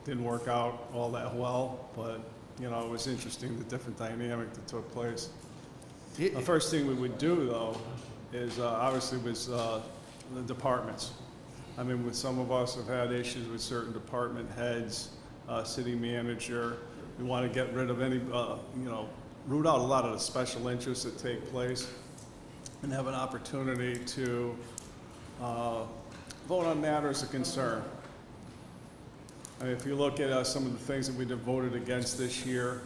Didn't work out all that well, but you know, it was interesting, the different dynamic that took place. The first thing we would do, though, is obviously was the departments. I mean, with some of us have had issues with certain department heads, city manager. We want to get rid of any, you know, root out a lot of the special interests that take place and have an opportunity to vote on matters of concern. I mean, if you look at some of the things that we voted against this year,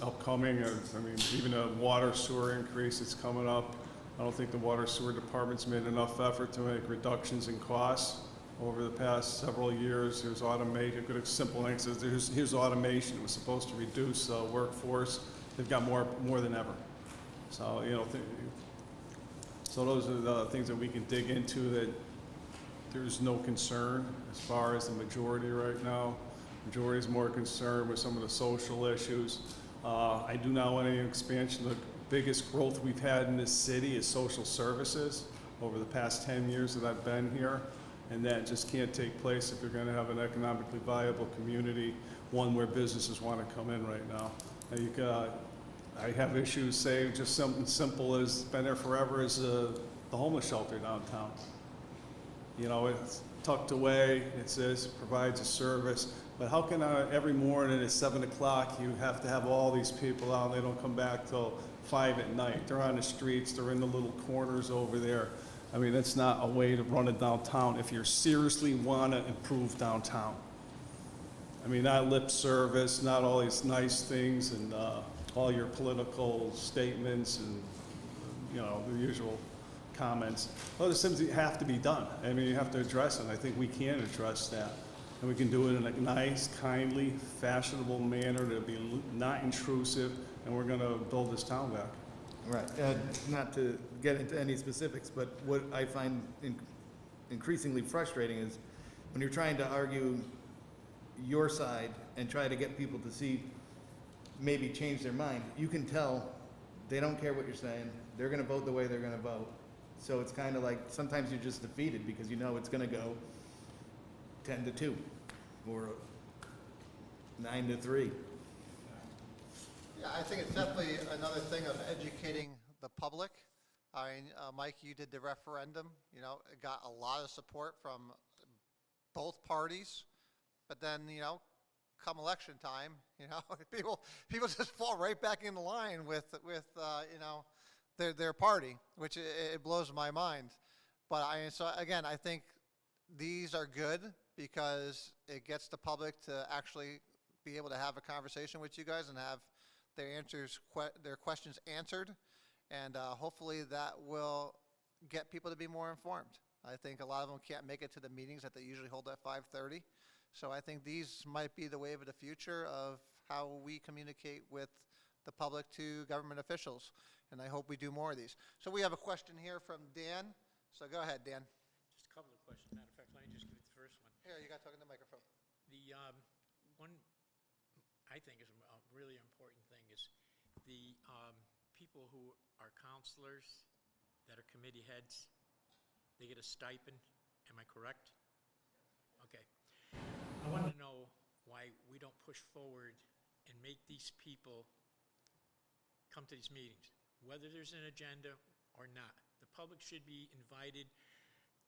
upcoming, I mean, even a water sewer increase that's coming up. I don't think the water sewer department's made enough effort to make reductions in costs over the past several years. There's automation, a good simple answer. Here's automation. It was supposed to reduce workforce. They've got more than ever. So, you know, so those are the things that we can dig into that there's no concern as far as the majority right now. Majority is more concerned with some of the social issues. I do not want any expansion. The biggest growth we've had in this city is social services over the past 10 years that I've been here. And that just can't take place if you're going to have an economically viable community, one where businesses want to come in right now. I have issues, say, just something simple as, been there forever, is the homeless shelter downtown. You know, it's tucked away, it says, provides a service, but how can every morning at 7 o'clock you have to have all these people out and they don't come back till 5 at night? They're on the streets, they're in the little corners over there. I mean, that's not a way to run a downtown if you seriously want to improve downtown. I mean, not lip service, not all these nice things and all your political statements and, you know, the usual comments. Well, there's things that have to be done. I mean, you have to address it, and I think we can address that. And we can do it in a nice, kindly, fashionable manner that'll be not intrusive, and we're gonna build this town back. Right. Not to get into any specifics, but what I find increasingly frustrating is when you're trying to argue your side and try to get people to see, maybe change their mind, you can tell they don't care what you're saying. They're going to vote the way they're going to vote. So it's kind of like sometimes you're just defeated because you know it's going to go 10-2 or 9-3. Yeah, I think it's definitely another thing of educating the public. I mean, Mike, you did the referendum, you know, it got a lot of support from both parties, but then, you know, come election time, you know, people just fall right back in line with you know, their party, which it blows my mind. But so again, I think these are good because it gets the public to actually be able to have a conversation with you guys and have their questions answered, and hopefully that will get people to be more informed. I think a lot of them can't make it to the meetings that they usually hold at 5:30. So I think these might be the wave of the future of how we communicate with the public to government officials. And I hope we do more of these. So we have a question here from Dan. So go ahead, Dan. Just a couple of questions. Matter of fact, let me just give you the first one. Here, you got to talk in the microphone. The one I think is a really important thing is the people who are counselors that are committee heads, they get a stipend. Am I correct? Okay. I want to know why we don't push forward and make these people come to these meetings, whether there's an agenda or not. The public should be invited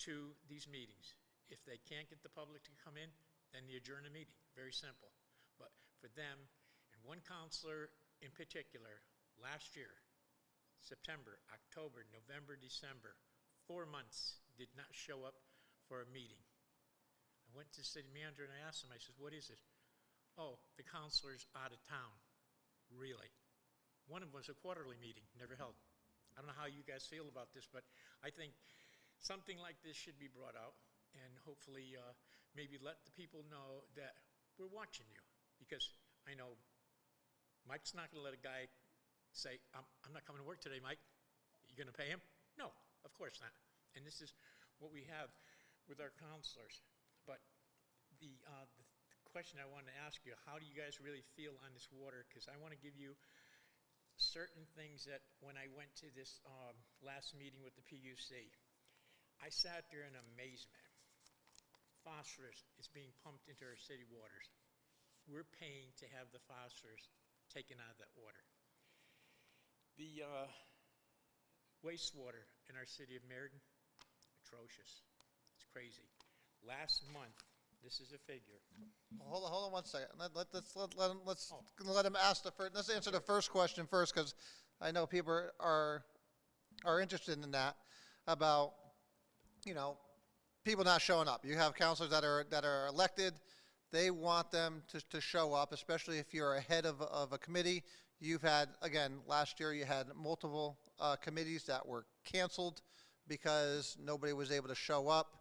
to these meetings. If they can't get the public to come in, then you adjourn the meeting. Very simple. But for them, and one counselor in particular, last year, September, October, November, December, 4 months did not show up for a meeting. I went to the city manager and I asked him, I said, what is it? Oh, the counselor's out of town. Really? One of them was a quarterly meeting, never held. I don't know how you guys feel about this, but I think something like this should be brought out and hopefully maybe let the people know that we're watching you. Because I know Mike's not going to let a guy say, I'm not coming to work today, Mike. You going to pay him? No, of course not. And this is what we have with our counselors. But the question I wanted to ask you, how do you guys really feel on this water? Because I want to give you certain things that when I went to this last meeting with the PUC, I sat there in amazement. Phosphorus is being pumped into our city waters. We're paying to have the phosphorus taken out of that water. The wastewater in our city of Meriden, atrocious. It's crazy. Last month, this is a figure. Hold on 1 second. Let him ask the first. Let's answer the first question first, because I know people are interested in that about, you know, people not showing up. You have counselors that are elected. They want them to show up, especially if you're a head of a committee. You've had, again, last year you had multiple committees that were canceled because nobody was able to show up.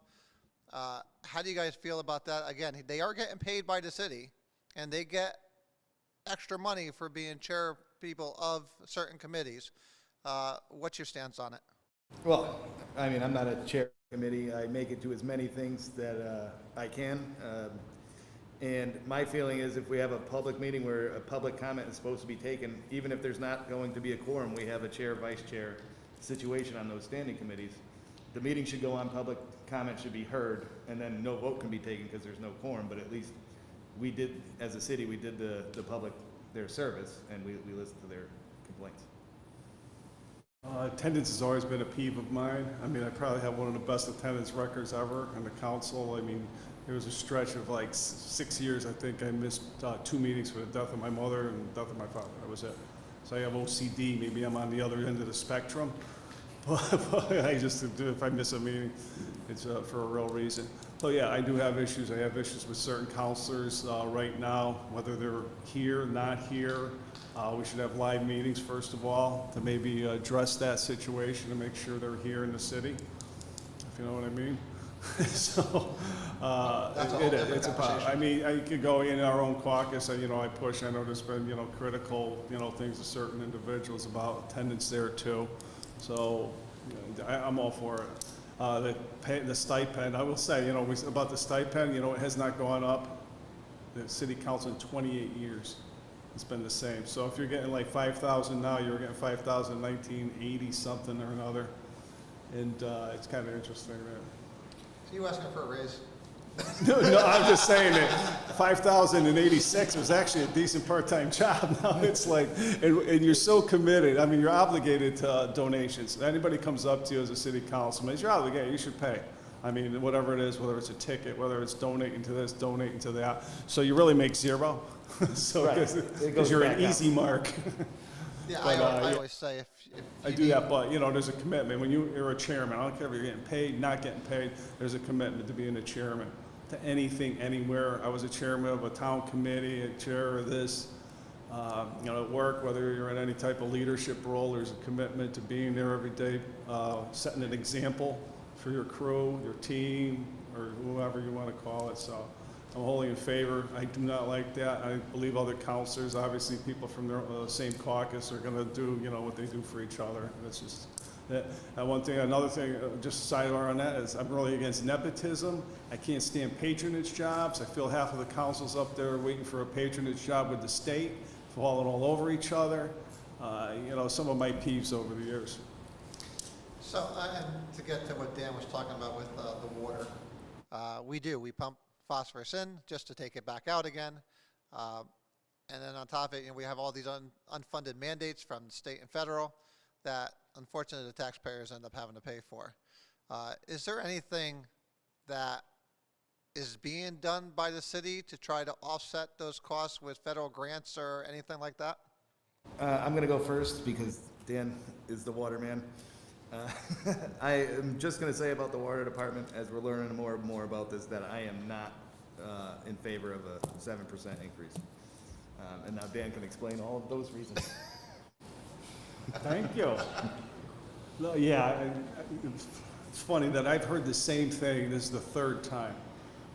How do you guys feel about that? Again, they are getting paid by the city, and they get extra money for being chair people of certain committees. What's your stance on it? Well, I mean, I'm not a chair committee. I make it to as many things that I can. And my feeling is if we have a public meeting where a public comment is supposed to be taken, even if there's not going to be a quorum, we have a chair, vice chair situation on those standing committees. The meeting should go on, public comment should be heard, and then no vote can be taken because there's no quorum, but at least we did, as a city, we did the public their service, and we listened to their complaints. Attendance has always been a peeve of mine. I mean, I probably have one of the best attendance records ever in the council. I mean, there was a stretch of like 6 years, I think I missed 2 meetings for the death of my mother and the death of my father. That was it. So I have OCD. Maybe I'm on the other end of the spectrum. I just do, if I miss a meeting, it's for a real reason. So yeah, I do have issues. I have issues with certain counselors right now, whether they're here, not here. We should have live meetings, first of all, to maybe address that situation and make sure they're here in the city, if you know what I mean. So, That's a whole different it's a conversation. I mean, I could go in our own caucus, you know, I push, I know there's been, you know, critical, you know, things to certain individuals about attendance there too. So, you know, I'm all for it. The stipend, I will say, you know, about the stipend, you know, it has not gone up, the city council in 28 years. It's been the same. So if you're getting like 5,000 now, you were getting 5,000 in 1980 something or another. And it's kind of interesting, man. So you asking for a raise? No, I'm just saying that 5,086 was actually a decent part-time job. Now it's like, and you're so committed. I mean, you're obligated to donations. If anybody comes up to you as a city councilman, you're obligated, you should pay. I mean, whatever it is, whether it's a ticket, whether it's donating to this, donating to that. So you really make zero. So Right. because you're an easy mark. Yeah, But, I yeah. always say if I you do need- that, but, you know, there's a commitment. When you're a chairman, I don't care if you're getting paid, not getting paid, there's a commitment to being a chairman, to anything, anywhere. I was a chairman of a town committee, a chair of this, you know, at work, whether you're in any type of leadership role, there's a commitment to being there every day, setting an example for your crew, your team, or whoever you want to call it, so. I'm wholly in favor. I do not like that. I believe other counselors, obviously people from their same caucus are gonna do, you know, what they do for each other. That's just, that one thing. Another thing, just sidebar on that, is I'm really against nepotism. I can't stand patronage jobs. I feel half of the councils up there waiting for a patronage job with the state, falling all over each other. You know, some of my peeves over the years. So, and to get to what Dan was talking about with the water, we pump phosphorus in just to take it back out again. And then on top of it, you know, we have all these unfunded mandates from state and federal that unfortunately the taxpayers end up having to pay for. Is there anything that is being done by the city to try to offset those costs with federal grants or anything like that? I'm going to go first because Dan is the water man. I am just going to say about the water department, as we're learning more and more about this, that I am not in favor of a 7% increase. And now Dan can explain all of those reasons. Thank you. No, yeah, it's funny that I've heard the same thing. This is the third time.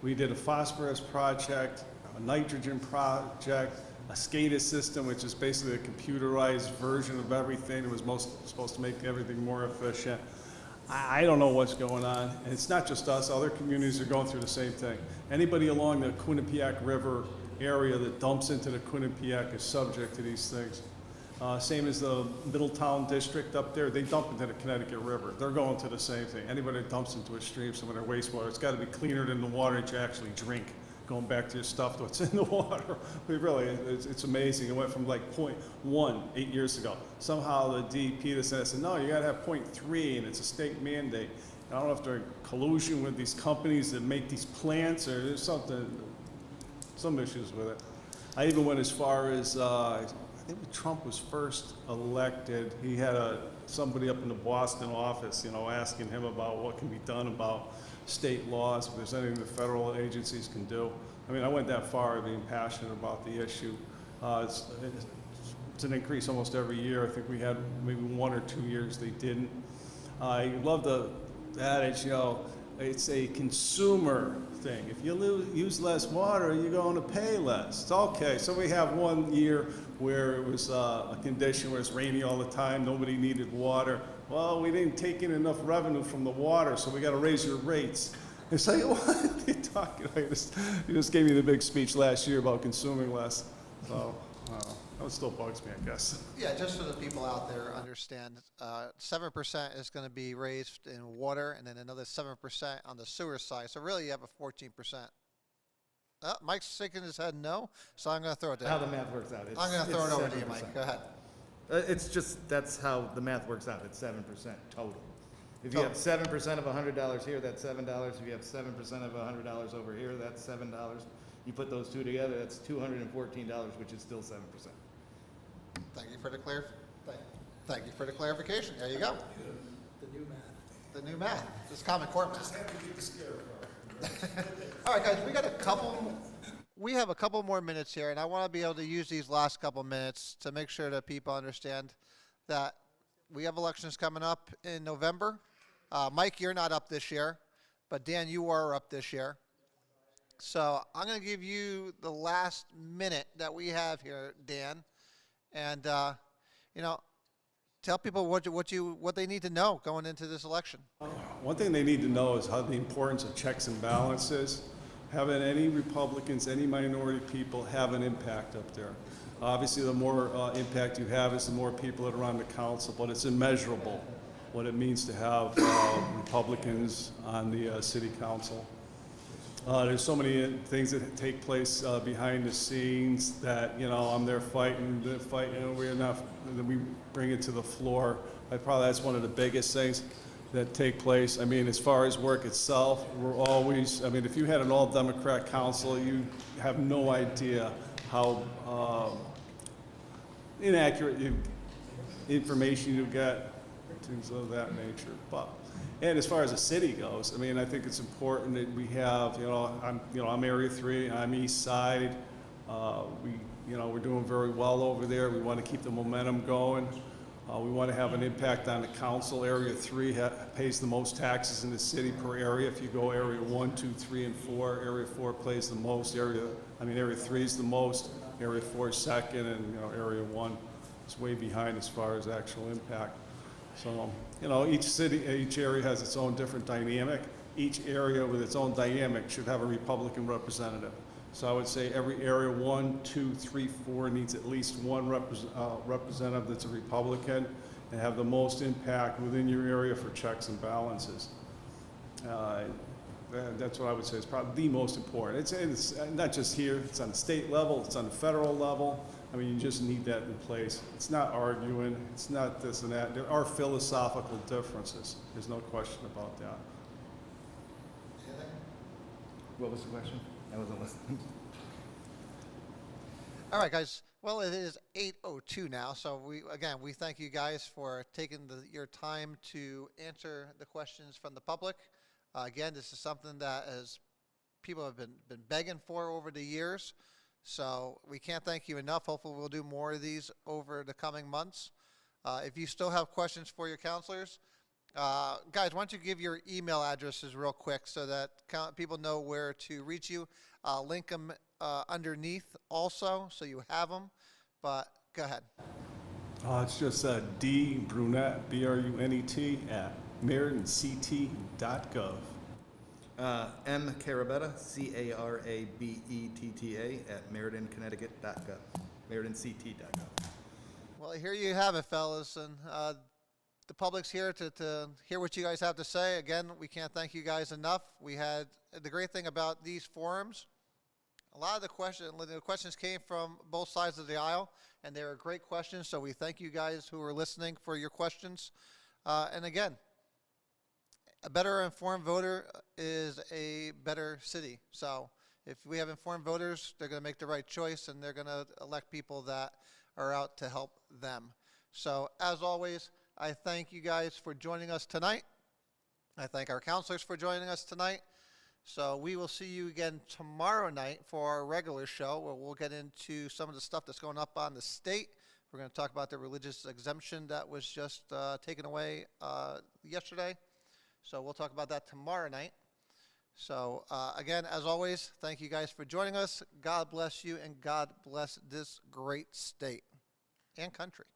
We did a phosphorus project, a nitrogen project, a SCADA system, which is basically a computerized version of everything. It was supposed to make everything more efficient. I don't know what's going on. And it's not just us. Other communities are going through the same thing. Anybody along the Quinnipiac River area that dumps into the Quinnipiac is subject to these things. Same as the Middletown district up there, they dump into the Connecticut River. They're going to the same thing. Anybody that dumps into a stream, some of their wastewater, it's got to be cleaner than the water that you actually drink. Going back to your stuff that's in the water. It's amazing. It went from like 0.1 8 years ago. Somehow the DEP said, no, you got to have 0.3, and it's a state mandate. And I don't know if they're in collusion with these companies that make these plants, or there's some issues with it. I even went as far as, I think when Trump was first elected, he had somebody up in the Boston office, you know, asking him about what can be done about state laws, if there's anything the federal agencies can do. I mean, I went that far being passionate about the issue. It's an increase almost every year. I think we had maybe 1 or 2 years they didn't. I love the adage, you know, it's a consumer thing. If you use less water, you're going to pay less. It's okay. So we have 1 year where it was a condition where it's rainy all the time, nobody needed water. Well, we didn't take in enough revenue from the water, so we got to raise your rates. It's like, what are you talking about? You just gave me the big speech last year about consuming less. So, that still bugs me, I guess. Yeah, just so the people out there understand, 7% is going to be raised in water, and then another 7% on the sewer side. So really, you have a 14%. Mike's shaking his head no, so I'm going to throw it to How him. the math works out. I'm going to throw it over to you, 7%. Mike. Go ahead. It's just, that's how the math works out. It's 7% total. If you have 7% of $100 here, that's $7. If you have 7% of $100 over here, that's $7. You put those two together, that's $214, which is still 7%. Thank you for the Thank you for the clarification. There you go. The The new math. This is Common Core math. All right, guys, we have a couple more minutes here, and I want to be able to use these last couple minutes to make sure that people understand that we have elections coming up in November. Mike, you're not up this year, but Dan, you are up this year. So I'm going to give you the last minute that we have here, Dan, and tell people what they need to know going into this election. One thing they need to know is how the importance of checks and balances. Having any Republicans, any minority people have an impact up there. Obviously, the more impact you have is the more people that are on the council, but it's immeasurable what it means to have Republicans on the city council. There's so many things that take place behind the scenes that, I'm there fighting, we bring it to the floor. That's one of the biggest things that take place. I mean, as far as work itself, we're always, if you had an all-Democrat council, you have no idea how inaccurate information you get, things of that nature. And as far as the city goes, I think it's important that we have, I'm Area 3, I'm East Side. We're doing very well over there. We want to keep the momentum going. We want to have an impact on the council. Area 3 pays the most taxes in the city per area. If you go Area 1, 2, 3, and 4, Area 4 pays the most. Area 3 is the most. Area 4 is second, and Area 1 is way behind as far as actual impact. So, each area has its own different dynamic. Each area with its own dynamic should have a Republican representative. So I would say every area 1, 2, 3, 4 needs at least one representative that's a Republican and have the most impact within your area for checks and balances. That's what I would say is probably the most important. It's not just here, it's on the state level, it's on the federal level. You just need that in place. It's not arguing, it's not this and that. There are philosophical differences. There's no question about that. What was the question? I wasn't listening. All right, guys. Well, it is 8:02 now, so we thank you guys for taking your time to answer the questions from the public. Again, this is something that people have been begging for over the years. So we can't thank you enough. Hopefully we'll do more of these over the coming months. If you still have questions for your counselors, guys, why don't you give your email addresses real quick so that people know where to reach you. Link them underneath also so you have them. But go ahead. It's just D Brunette, BRUNET, at MeridenCT.gov. M. Carabetta, CARABETTA, at MeridenConnecticut.gov, MeridenCT.gov. Well, here you have it, fellas, and the public's here to hear what you guys have to say. Again, we can't thank you guys enough. We had the great thing about these forums. A lot of the questions came from both sides of the aisle, and they were great questions. So we thank you guys who are listening for your questions. And again, a better informed voter is a better city. So if we have informed voters, they're going to make the right choice, and they're going to elect people that are out to help them. So as always, I thank you guys for joining us tonight. I thank our counselors for joining us tonight. So we will see you again tomorrow night for our regular show, where we'll get into some of the stuff that's going up on the state. We're going to talk about the religious exemption that was just taken away yesterday. So we'll talk about that tomorrow night. So again, as always, thank you guys for joining us. God bless you, and God bless this great state and country.